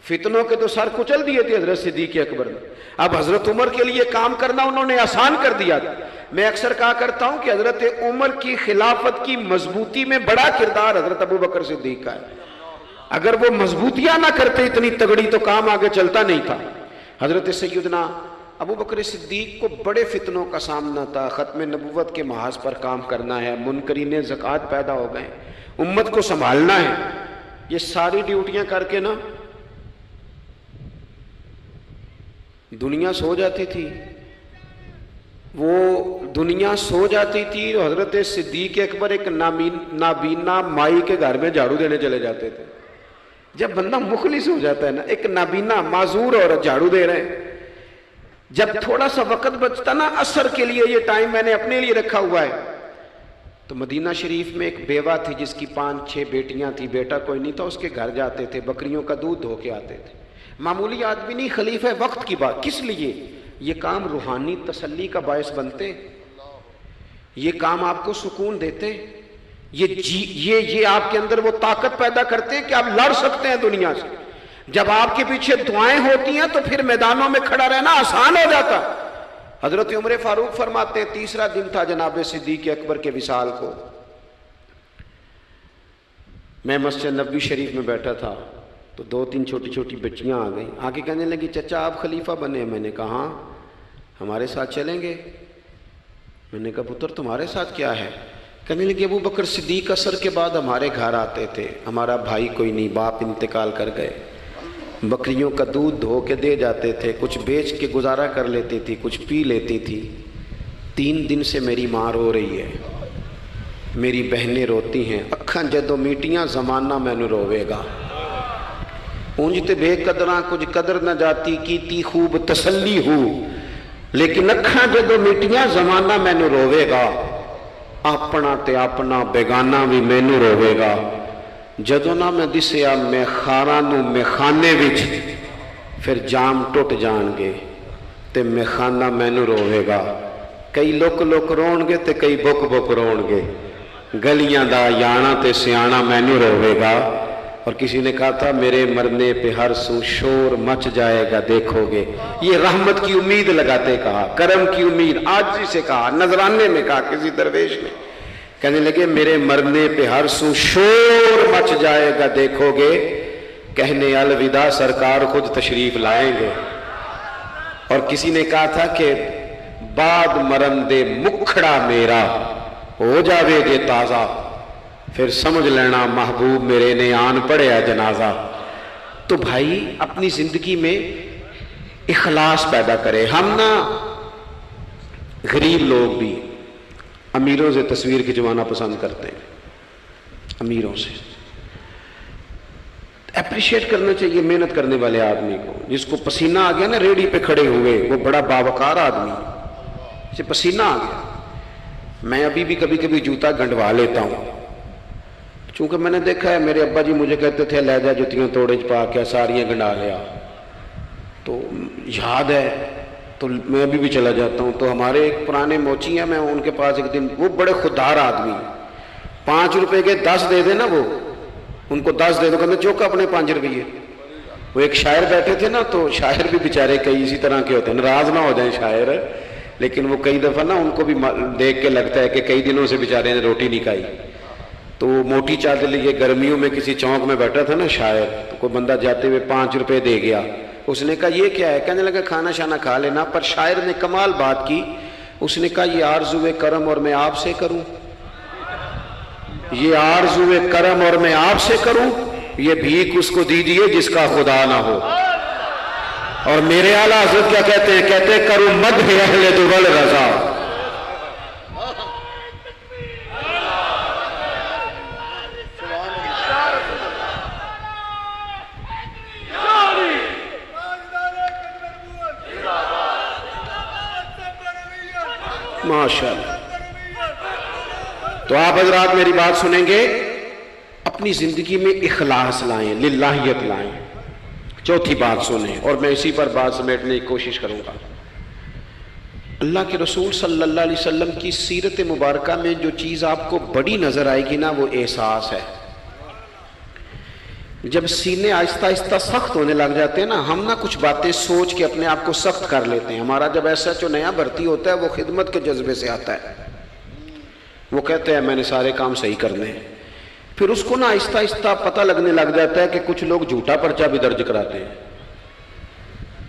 فتنوں کے تو سر کچل دیے تھے حضرت صدیق اکبر نے. اب حضرت عمر کے لیے کام کرنا انہوں نے آسان کر دیا تھا. میں اکثر کہا کرتا ہوں کہ حضرت عمر کی خلافت کی مضبوطی میں بڑا کردار حضرت ابوبکر صدیق کا ہے. اگر وہ مضبوطیاں نہ کرتے اتنی تگڑی تو کام آگے چلتا نہیں تھا. حضرت سیدنا ابوبکر صدیق کو بڑے فتنوں کا سامنا تھا. ختم نبوت کے محاذ پر کام کرنا ہے، منکرین زکوٰۃ پیدا ہو گئے، امت کو سنبھالنا ہے. یہ ساری ڈیوٹیاں کر کے نا دنیا سو جاتی تھی. وہ دنیا سو جاتی تھی. حضرت صدیق اکبر ایک نابینا مائی کے گھر میں جھاڑو دینے چلے جاتے تھے. جب بندہ مخلص ہو جاتا ہے نا، ایک نابینا معذور عورت جھاڑو دے رہے ہیں، جب تھوڑا سا وقت بچتا نا عصر کے لیے، یہ ٹائم میں نے اپنے لیے رکھا ہوا ہے، تو مدینہ شریف میں ایک بیوہ تھی جس کی 5-6 بیٹیاں تھی، بیٹا کوئی نہیں تھا. اس کے گھر جاتے تھے، بکریوں کا دودھ دھو کے آتے تھے. معمولی آدمی نہیں، خلیفہ وقت کی بات. کس لیے؟ یہ کام روحانی تسلی کا باعث بنتے، یہ کام آپ کو سکون دیتے، یہ آپ کے اندر وہ طاقت پیدا کرتے ہیں کہ آپ لڑ سکتے ہیں دنیا سے. جب آپ کے پیچھے دعائیں ہوتی ہیں تو پھر میدانوں میں کھڑا رہنا آسان ہو جاتا. حضرت عمر فاروق فرماتے ہیں تیسرا دن تھا جناب صدیق اکبر کے وصال کو. میں مسجد نبوی شریف میں بیٹھا تھا تو 2-3 چھوٹی چھوٹی بچیاں آ گئیں. آ کے کہنے لگی چچا آپ خلیفہ بنے. میں نے کہا ہاں، ہمارے ساتھ چلیں گے؟ میں نے کہا پتر تمہارے ساتھ کیا ہے؟ کہنے لگی ابو بکر صدیق عصر کے بعد ہمارے گھر آتے تھے، ہمارا بھائی کوئی نہیں، باپ انتقال کر گئے، بکریوں کا دودھ دھو کے دے جاتے تھے، کچھ بیچ کے گزارا کر لیتی تھی، کچھ پی لیتی تھی. 3 دن سے میری ماں رو رہی ہے، میری بہنیں روتی ہیں، اکھاں جدوں میٹیاں زمانہ مینوں روے گا. اونج تے بے قدراں کچھ قدر نہ جاتی، کیتی خوب تسلی ہو، لیکن اکھاں جدوں میٹیاں زمانہ مینوں روے گا. اپنا تے اپنا بیگانہ بھی مینوں روے گا. جدوں نہ میں دسیا میں خاراں نوں میخانے وچ، پھر جام ٹوٹ جان گے تے میخانہ مینوں روے گا. کئی لک لک رون گے تے کئی بک بک رون گے. گلیاں دا یانا تے سیانا مینوں روے گا. اور کسی نے کہا تھا میرے مرنے پہ ہر سو شور مچ جائے گا دیکھو گے. یہ رحمت کی امید لگاتے کہا، کرم کی امید، عاجزی سے کہا، نذرانے میں کہا کسی درویش نے. کہنے لگے میرے مرنے پہ ہر سو شور مچ جائے گا دیکھو گے. کہنے الوداع سرکار خود تشریف لائیں گے. اور کسی نے کہا تھا کہ بعد مرن دے مکھڑا میرا ہو جاوے جے تازہ، پھر سمجھ لینا محبوب میرے نے آن پڑیا جنازہ۔ تو بھائی اپنی زندگی میں اخلاص پیدا کرے۔ ہم نا غریب لوگ بھی امیروں سے تصویر کھنچوانا پسند کرتے ہیں، امیروں سے اپریشیٹ کرنا چاہیے محنت کرنے والے آدمی کو، جس کو پسینہ آ گیا نا ریڑھی پہ کھڑے ہوئے، وہ بڑا باوقار آدمی، اسے پسینہ آ گیا۔ میں ابھی بھی کبھی کبھی جوتا گنڈوا لیتا ہوں، چونکہ میں نے دیکھا ہے میرے ابا جی مجھے کہتے تھے لے جا جتیاں توڑے پا کے ساریاں گنڈا لیا، تو یاد ہے تو میں ابھی بھی چلا جاتا ہوں۔ تو ہمارے ایک پرانے موچی ہیں، میں ان کے پاس ایک دن، وہ بڑے خوددار آدمی، 5 روپے کے 10 دے دے نا، وہ ان کو 10 دے دو، کہتے چوکا اپنے 5 روپیے۔ وہ ایک شاعر بیٹھے تھے نا، تو شاعر بھی بیچارے کئی اسی طرح کے ہوتے ہیں، ناراض نہ ہو جائیں شاعر، لیکن وہ کئی دفعہ نا ان کو بھی دیکھ کے لگتا ہے کہ کئی دنوں سے بیچارے نے روٹی نہیں کھائی۔ تو وہ موٹی چادر لیے گرمیوں میں کسی چوک میں بیٹھا تھا نا شاعر، تو کوئی بندہ جاتے ہوئے 5 روپے دے گیا، اس نے کہا یہ کیا ہے؟ کہنے لگا کھانا شانا کھا لینا، پر شاعر نے کمال بات کی، اس نے کہا یہ آرزوئے کرم اور میں آپ سے کروں، یہ آرزوئے کرم اور میں آپ سے کروں، یہ بھیک اس کو دیجیے جس کا خدا نہ ہو۔ اور میرے اعلیٰ حضرت کیا کہتے ہیں؟ کہتے ہیں کرو مدح اہل دول رضا۔ ماشاءاللہ۔ تو آپ حضرات میری بات سنیں گے، اپنی زندگی میں اخلاص لائیں، للہیت لائیں۔ چوتھی بات سنیں، اور میں اسی پر بات سمیٹنے کی کوشش کروں گا۔ اللہ کے رسول صلی اللہ علیہ وسلم کی سیرت مبارکہ میں جو چیز آپ کو بڑی نظر آئے گی نا، وہ احساس ہے۔ جب سینے آہستہ آہستہ سخت ہونے لگ جاتے ہیں نا، ہم نا کچھ باتیں سوچ کے اپنے آپ کو سخت کر لیتے ہیں۔ ہمارا جب ایسا جو نیا بھرتی ہوتا ہے، وہ خدمت کے جذبے سے آتا ہے، وہ کہتے ہیں میں نے سارے کام صحیح کرنے ہیں۔ پھر اس کو نا آہستہ آہستہ پتہ لگنے لگ جاتا ہے کہ کچھ لوگ جھوٹا پرچہ بھی درج کراتے ہیں،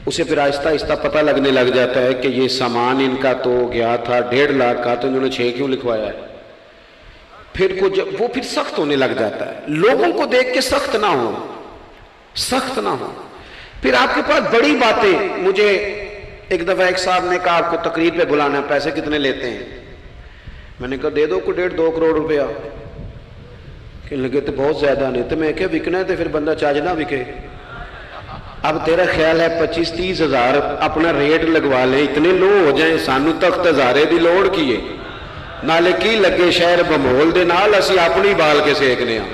اسے پھر آہستہ آہستہ پتہ لگنے لگ جاتا ہے کہ یہ سامان ان کا تو گیا تھا 1.5 لاکھ کا، تو انہوں نے 6 کیوں لکھوایا ہے؟ پھر وہ پھر سخت ہونے لگ جاتا ہے۔ لوگوں کو دیکھ کے سخت نہ ہو، سخت نہ ہو۔ پھر آپ کے پاس بڑی باتیں، مجھے ایک دفعہ ایک صاحب نے کہا آپ کو تقریر پہ بلانا ہے، پیسے کتنے لیتے ہیں؟ میں نے کہا دے دو کوئی 1.5-2 کروڑ روپیہ۔ کہنے لگے تو بہت زیادہ نہیں، تو میں کیا وکنا ہے تو پھر بندہ چاج نہ وکے۔ اب تیرا خیال ہے 25-30 ہزار اپنا ریٹ لگوا لیں، اتنے لو ہو جائیں، سانو تخت ہزارے دی لوڑ کیے نالے کی لگے شہر بمول دے نال اسی اپنی بال کے سیکنے ہاں۔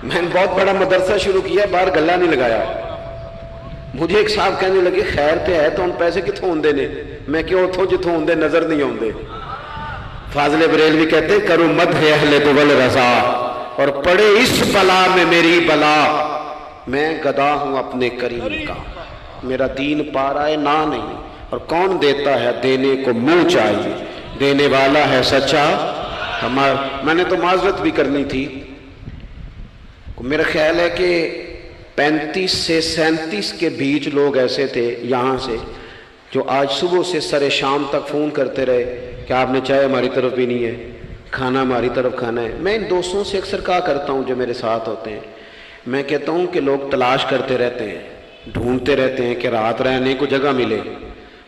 میں نے بہت بڑا مدرسہ شروع کیا، باہر گلہ نہیں لگایا۔ مجھے ایک صاحب کہنے لگے خیر تے ہے تو ان پیسے کتوں ہوندے نے؟ میں کہ اتھوں جتوں ہوندے نظر نہیں ہوندے۔ فاضل بریلوی کہتے کرو مدح اہل دول رضا، اور پڑے اس بلا میں میری بلا، میں گدا ہوں اپنے کریم کا، میرا دین پا رہا ہے نہ نہیں، اور کون دیتا ہے دینے کو منہ چاہیے، دینے والا ہے سچا ہمارا۔ میں نے تو معذرت بھی کرنی تھی، میرا خیال ہے کہ 35 سے 37 کے بیچ لوگ ایسے تھے یہاں سے جو آج صبح سے سر شام تک فون کرتے رہے کہ آپ نے چائے ہماری طرف پینی ہے، کھانا ہماری طرف کھانا ہے۔ میں ان دوستوں سے اکثر کہا کرتا ہوں جو میرے ساتھ ہوتے ہیں، میں کہتا ہوں کہ لوگ تلاش کرتے رہتے ہیں، ڈھونڈتے رہتے ہیں کہ رات رہنے کو جگہ ملے،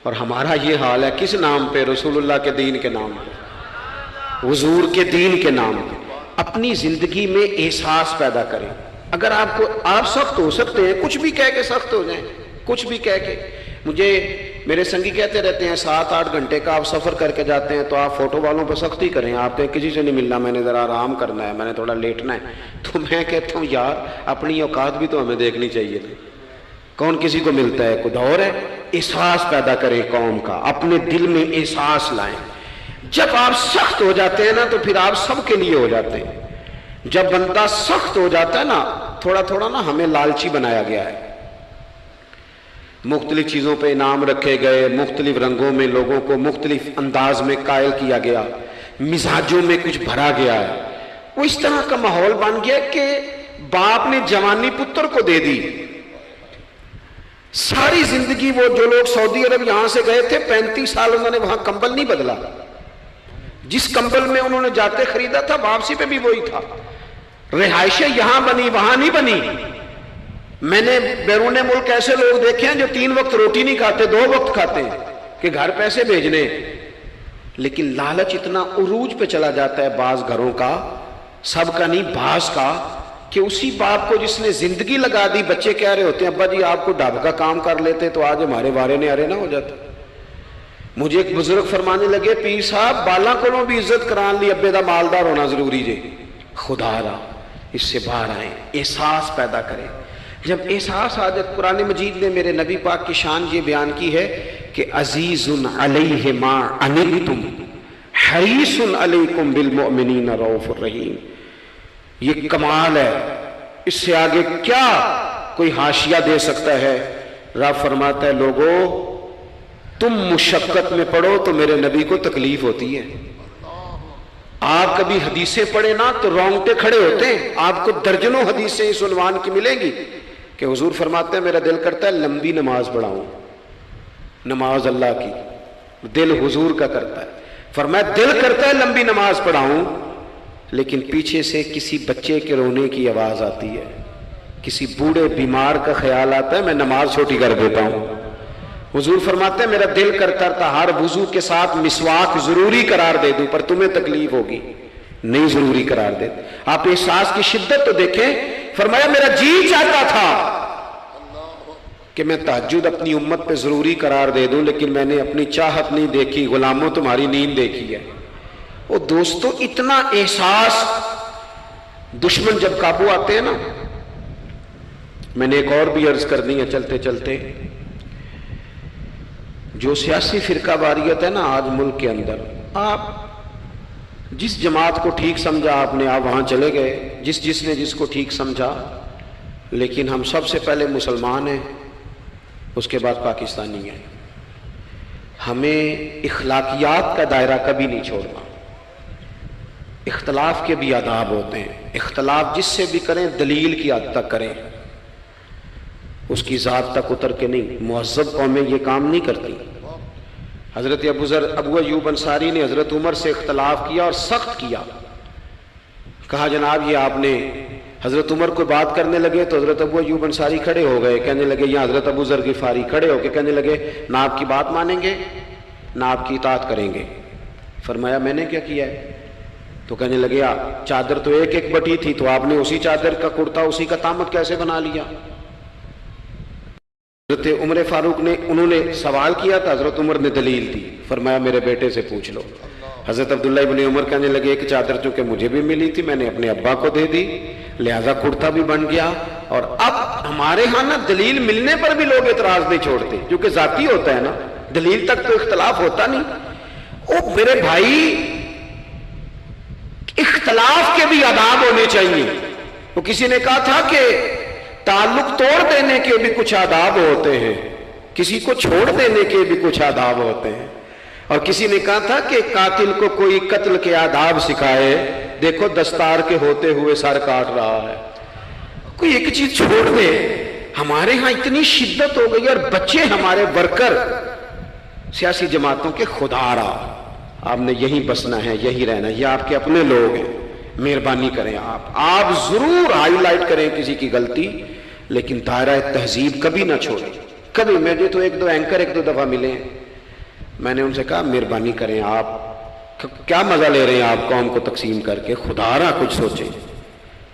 اور ہمارا یہ حال ہے کس نام پہ؟ رسول اللہ کے دین کے نام پہ، حضور کے دین کے نام پہ۔ اپنی زندگی میں احساس پیدا کریں۔ اگر آپ سخت ہو سکتے ہیں، کچھ بھی کہہ کے سخت ہو جائیں، کچھ بھی کہہ کے۔ مجھے میرے سنگی کہتے رہتے ہیں 7-8 گھنٹے کا آپ سفر کر کے جاتے ہیں تو آپ فوٹو والوں پہ سختی کریں، آپ کہیں کسی سے نہیں ملنا، میں نے ذرا آرام کرنا ہے، میں نے تھوڑا لیٹنا ہے۔ تو میں کہتا ہوں یار اپنی اوقات بھی تو ہمیں دیکھنی چاہیے تھی، کون کسی کو ملتا ہے؟ کچھ اور ہے۔ احساس پیدا کریں قوم کا، اپنے دل میں احساس لائیں۔ جب آپ سخت ہو جاتے ہیں نا تو پھر آپ سب کے لیے ہو جاتے ہیں۔ جب بندہ سخت ہو جاتا ہے نا، تھوڑا تھوڑا نا ہمیں لالچی بنایا گیا ہے، مختلف چیزوں پہ انعام رکھے گئے، مختلف رنگوں میں لوگوں کو مختلف انداز میں قائل کیا گیا، مزاجوں میں کچھ بھرا گیا ہے۔ وہ اس طرح کا ماحول بن گیا کہ باپ نے جوانی پتر کو دے دی۔ ساری زندگی وہ جو لوگ سعودی عرب یہاں سے گئے تھے 35 سال انہوں نے وہاں کمبل نہیں بدلا، جس کمبل میں انہوں نے جاتے خریدا تھا واپسی پہ بھی وہی تھا. رہائشیں یہاں بنی وہاں نہیں بنی. میں نے بیرون ملک ایسے لوگ دیکھے ہیں جو 3 وقت روٹی نہیں کھاتے، 2 وقت کھاتے ہیں کہ گھر پیسے بھیجنے. لیکن لالچ اتنا عروج پہ چلا جاتا ہے بعض گھروں کا، سب کا نہیں بعض کا، کہ اسی باپ کو جس نے زندگی لگا دی، بچے کہہ رہے ہوتے ہیں ابا جی آپ کو ڈھاب کا کام کر لیتے تو آج ہمارے وارے نعرے نہ ہو جاتے. مجھے ایک بزرگ فرمانے لگے پیر صاحب بالاں کولوں بھی عزت کران لی ابے دا مالدار ہونا ضروری جے. خدا را اس سے باہر آئیں، احساس پیدا کریں. جب احساس آ جائے، قرآن مجید نے میرے نبی پاک کی شان یہ بیان کی ہے کہ عزیز علیہ ما عنتم حریص علیکم بالمؤمنین رؤوف الرحیم. یہ کمال ہے، اس سے آگے کیا کوئی حاشیہ دے سکتا ہے؟ رب فرماتا ہے لوگو تم مشقت میں پڑھو تو میرے نبی کو تکلیف ہوتی ہے. آپ کبھی حدیثیں پڑھیں نا تو رونگٹے کھڑے ہوتے ہیں. آپ کو درجنوں حدیثیں اس عنوان کی ملیں گی کہ حضور فرماتے ہیں میرا دل کرتا ہے لمبی نماز پڑھاؤں، نماز اللہ کی، دل حضور کا کرتا ہے. فرمایا دل کرتا ہے لمبی نماز پڑھاؤں، لیکن پیچھے سے کسی بچے کے رونے کی آواز آتی ہے، کسی بوڑھے بیمار کا خیال آتا ہے، میں نماز چھوٹی کر دیتا ہوں. حضور فرماتے ہیں میرا دل کرتا تھا ہر وضو کے ساتھ مسواک ضروری قرار دے دوں، پر تمہیں تکلیف ہوگی، نہیں ضروری قرار دے. آپ احساس کی شدت تو دیکھیں. فرمایا میرا جی چاہتا تھا کہ میں تہجد اپنی امت پہ ضروری قرار دے دوں، لیکن میں نے اپنی چاہت نہیں دیکھی، غلاموں تمہاری نیند دیکھی ہے. وہ دوستو اتنا احساس. دشمن جب قابو آتے ہیں نا، میں نے ایک اور بھی عرض کرنی ہے چلتے چلتے. جو سیاسی فرقہ واریت ہے نا آج ملک کے اندر، آپ جس جماعت کو ٹھیک سمجھا آپ نے، آپ وہاں چلے گئے، جس نے جس کو ٹھیک سمجھا. لیکن ہم سب سے پہلے مسلمان ہیں، اس کے بعد پاکستانی ہیں. ہمیں اخلاقیات کا دائرہ کبھی نہیں چھوڑنا. اختلاف کے بھی آداب ہوتے ہیں، اختلاف جس سے بھی کریں دلیل کی حد تک کریں، اس کی ذات تک اتر کے نہیں. مہذب قومیں یہ کام نہیں کرتی. حضرت ابو ایوب انصاری نے حضرت عمر سے اختلاف کیا اور سخت کیا. کہا جناب یہ آپ نے، حضرت عمر کو بات کرنے لگے تو حضرت ابو ایوب انصاری کھڑے ہو گئے، کہنے لگے یا حضرت ابو ذر غفاری کھڑے ہو کے کہنے لگے نہ آپ کی بات مانیں گے نہ آپ کی اطاعت کریں گے. فرمایا میں نے کیا کیا ہے؟ تو کہنے لگے چادر تو ایک ایک بٹی تھی، تو آپ نے اسی چادر کا کرتا اسی کا تامت کیسے بنا لیا؟ حضرت عمر فاروق نے، انہوں نے سوال کیا تھا، حضرت عمر نے دلیل دی. فرمایا میرے بیٹے سے پوچھ لو. حضرت عبداللہ ابن عمر کہنے لگے ایک چادر چونکہ مجھے بھی ملی تھی میں نے اپنے ابا کو دے دی، لہذا کرتا بھی بن گیا. اور اب ہمارے ہاں نا دلیل ملنے پر بھی لوگ اعتراض نہیں چھوڑتے، کیونکہ ذاتی ہوتا ہے نا، دلیل تک تو اختلاف ہوتا نہیں. او میرے بھائی اختلاف کے بھی آداب ہونے چاہیے. وہ کسی نے کہا تھا کہ تعلق توڑ دینے کے بھی کچھ آداب ہوتے ہیں، کسی کو چھوڑ دینے کے بھی کچھ آداب ہوتے ہیں. اور کسی نے کہا تھا کہ قاتل کو کوئی قتل کے آداب سکھائے، دیکھو دستار کے ہوتے ہوئے سر کاٹ رہا ہے. کوئی ایک چیز چھوڑ دے. ہمارے ہاں اتنی شدت ہو گئی، اور بچے ہمارے ورکر سیاسی جماعتوں کے خدا را آپ نے یہیں بسنا ہے، یہی رہنا ہے، یہ آپ کے اپنے لوگ ہیں، مہربانی کریں آپ ضرور ہائی لائٹ کریں کسی کی غلطی، لیکن دائرہ تہذیب کبھی نہ چھوڑیں. کبھی مجھے تو ایک دو دفعہ ملے ہیں، میں نے ان سے کہا مہربانی کریں آپ کیا مزہ لے رہے ہیں آپ قوم کو تقسیم کر کے، خدا را کچھ سوچیں.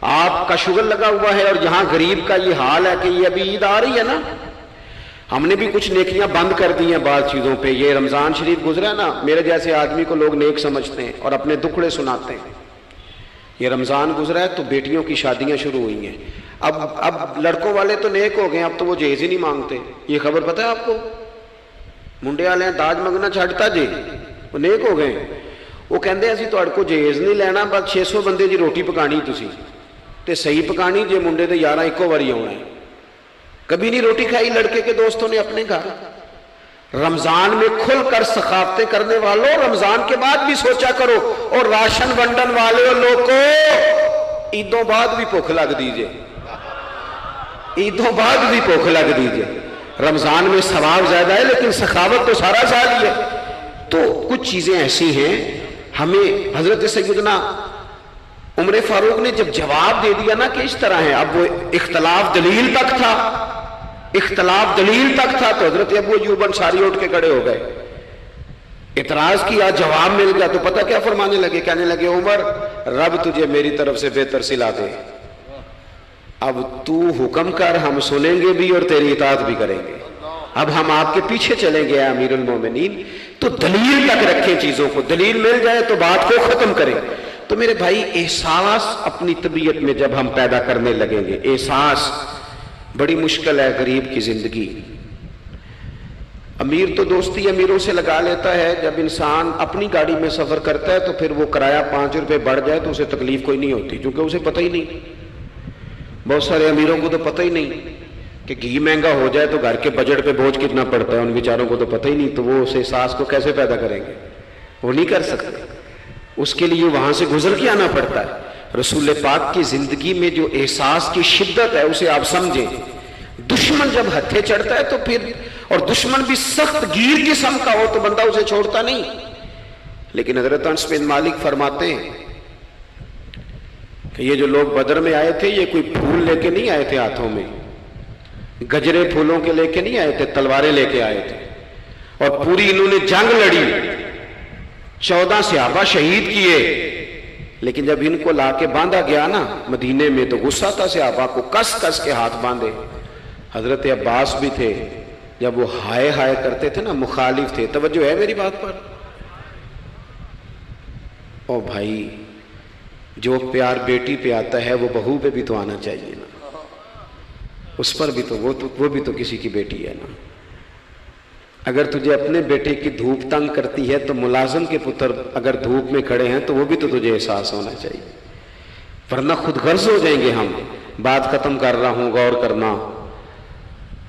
آپ کا شغل لگا ہوا ہے اور یہاں غریب کا یہ حال ہے کہ یہ ابھی عید آ رہی ہے نا، ہم نے بھی کچھ نیکیاں بند کر دی ہیں بعض چیزوں پہ. یہ رمضان شریف گزرا ہے نا، میرے جیسے آدمی کو لوگ نیک سمجھتے ہیں اور اپنے دکھڑے سناتے ہیں. یہ رمضان گزرا ہے تو بیٹیوں کی شادیاں شروع ہوئی ہیں. اب لڑکوں والے تو نیک ہو گئے، اب تو وہ جہیز ہی نہیں مانگتے. یہ خبر پتہ ہے آپ کو؟ منڈے والے ہیں داج منگنا چھڈتا جی، وہ نیک ہو گئے. وہ کہندے اسی تہاڈے کو جہیز نہیں لینا، بس 600 بندے دی روٹی پکانی تسی تے صحیح پکانی جے منڈے دے 11 ایکو واری آنا ہے. کبھی نہیں روٹی کھائی لڑکے کے دوستوں نے اپنے گھر. رمضان میں کھل کر سخاوتیں کرنے والوں رمضان کے بعد بھی سوچا کرو. اور راشن ونڈن والے لوگوں عیدوں بعد بھی بھوک لگ دیجئے، عیدوں بعد بھی بھوک لگ دیجئے. رمضان میں ثواب زیادہ ہے لیکن سخاوت تو سارا سال ہی ہے. تو کچھ چیزیں ایسی ہیں ہمیں حضرت سیدنا عمر فاروق نے جب جواب دے دیا نا کہ اس طرح ہے، اب وہ اختلاف دلیل تک تھا، اختلاف دلیل تک تھا، تو حضرت ابو ایوب انصاری اٹھ کے کھڑے ہو گئے، اعتراض کیا، جواب مل گیا، تو پتہ کیا فرمانے لگے، کہنے لگے عمر رب تجھے میری طرف سے بہتر سلا دے، اب تو حکم کر، ہم سنیں گے بھی اور تیری اطاعت بھی کریں گے، اب ہم آپ کے پیچھے چلیں گے امیر المومنین۔ تو دلیل تک رکھیں چیزوں کو، دلیل مل جائے تو بات کو ختم کریں۔ تو میرے بھائی احساس اپنی طبیعت میں جب ہم پیدا کرنے لگیں گے، احساس بڑی مشکل ہے غریب کی زندگی۔ امیر تو دوستی امیروں سے لگا لیتا ہے، جب انسان اپنی گاڑی میں سفر کرتا ہے تو پھر وہ کرایہ 5 روپے بڑھ جائے تو اسے تکلیف کوئی نہیں ہوتی، کیونکہ اسے پتہ ہی نہیں۔ بہت سارے امیروں کو تو پتہ ہی نہیں کہ گھی مہنگا ہو جائے تو گھر کے بجٹ پہ بوجھ کتنا پڑتا ہے، ان بیچاروں کو تو پتہ ہی نہیں، تو وہ اس احساس کو کیسے پیدا کریں گے؟ وہ نہیں کر سکتے، اس کے لیے وہاں سے گزر کے آنا پڑتا ہے۔ رسول پاک کی زندگی میں جو احساس کی شدت ہے اسے آپ سمجھیں۔ دشمن جب ہتھے چڑھتا ہے تو پھر، اور دشمن بھی سخت گیر قسم کا ہو تو بندہ اسے چھوڑتا نہیں۔ لیکن حضرت انس بن مالک فرماتے ہیں کہ یہ جو لوگ بدر میں آئے تھے یہ کوئی پھول لے کے نہیں آئے تھے ہاتھوں میں، گجرے پھولوں کے لے کے نہیں آئے تھے، تلواریں لے کے آئے تھے، اور پوری انہوں نے جنگ لڑی، 14 صحابہ شہید کیے، لیکن جب ان کو لا کے باندھا گیا نا مدینے میں تو غصہ تھا صحابہ کو، کس کس کے ہاتھ باندھے۔ حضرت عباس بھی تھے، جب وہ ہائے ہائے کرتے تھے نا، مخالف تھے۔ توجہ ہے میری بات پر؟ او بھائی، جو پیار بیٹی پہ آتا ہے وہ بہو پہ بھی تو آنا چاہیے نا، اس پر بھی تو وہ بھی تو کسی کی بیٹی ہے نا۔ اگر تجھے اپنے بیٹے کی دھوپ تنگ کرتی ہے تو ملازم کے پتر اگر دھوپ میں کھڑے ہیں تو وہ بھی تو تجھے احساس ہونا چاہیے، ورنہ خود غرض ہو جائیں گے ہم۔ بات ختم کر رہا ہوں، غور کرنا۔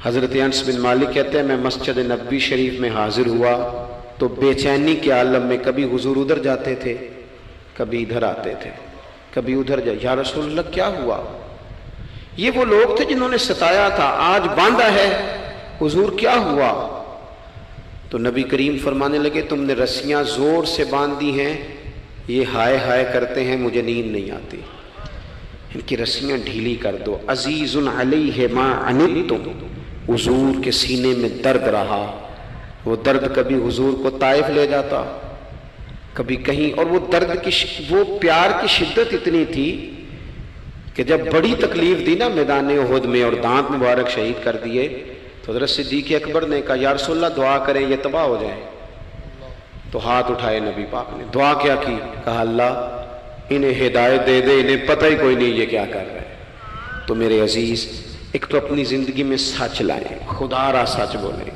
حضرت انس بن مالک کہتے ہیں میں مسجد نبوی شریف میں حاضر ہوا تو بے چینی کے عالم میں کبھی حضور ادھر جاتے تھے، کبھی ادھر آتے تھے، کبھی ادھر جائے، یا رسول اللہ کیا ہوا؟ یہ وہ لوگ تھے جنہوں نے ستایا تھا، آج باندھا ہے، حضور کیا ہوا؟ تو نبی کریم فرمانے لگے تم نے رسیاں زور سے باندھی ہیں، یہ ہائے ہائے کرتے ہیں، مجھے نیند نہیں آتی، ان کی رسیاں ڈھیلی کر دو۔ عزیز علیہ ما عنتم، حضور کے سینے میں درد رہا، وہ درد کبھی حضور کو طائف لے جاتا، کبھی کہیں، اور وہ درد کی وہ پیار کی شدت اتنی تھی کہ جب بڑی تکلیف دی نا میدان احد میں اور دانت مبارک شہید کر دیے تو حضرت صدیق اکبر نے کہا یا رسول اللہ دعا کریں یہ تباہ ہو جائیں، تو ہاتھ اٹھائے نبی پاک نے، دعا کیا کی؟ کہا اللہ انہیں ہدایت دے دے، انہیں پتہ ہی کوئی نہیں یہ کیا کر رہے ہیں۔ تو میرے عزیز، ایک تو اپنی زندگی میں سچ لائیں، خدا را سچ بولیں،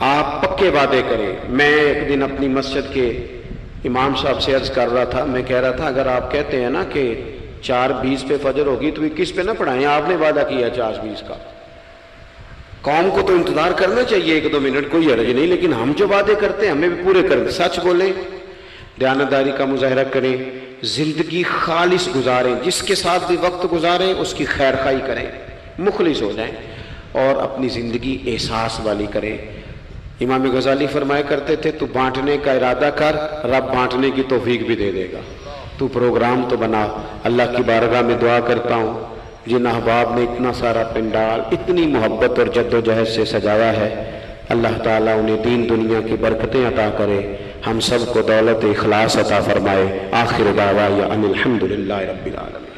آپ پکے وعدے کریں۔ میں ایک دن اپنی مسجد کے امام صاحب سے عرض کر رہا تھا، میں کہہ رہا تھا اگر آپ کہتے ہیں نا کہ 4:20 پہ فجر ہوگی تو 21 پہ نہ پڑھائیں، آپ نے وعدہ کیا 4:20 کا، قوم کو تو انتظار کرنا چاہیے 1-2 منٹ، کوئی حرج نہیں، لیکن ہم جو وعدے کرتے ہیں ہمیں بھی پورے کریں، سچ بولیں، دیانتداری کا مظاہرہ کریں، زندگی خالص گزاریں، جس کے ساتھ بھی وقت گزاریں اس کی خیر خواہی کریں، مخلص ہو جائیں، اور اپنی زندگی احساس والی کریں۔ امام غزالی فرمایا کرتے تھے تو بانٹنے کا ارادہ کر، رب بانٹنے کی توفیق بھی دے دے گا، تو پروگرام تو بنا۔ اللہ کی بارگاہ میں دعا کرتا ہوں جن احباب نے اتنا سارا پنڈال اتنی محبت اور جد و جہد سے سجایا ہے، اللہ تعالیٰ انہیں دین دنیا کی برکتیں عطا کرے، ہم سب کو دولت اخلاص عطا فرمائے۔ آخر دعوانا ان الحمد للہ رب العالمین۔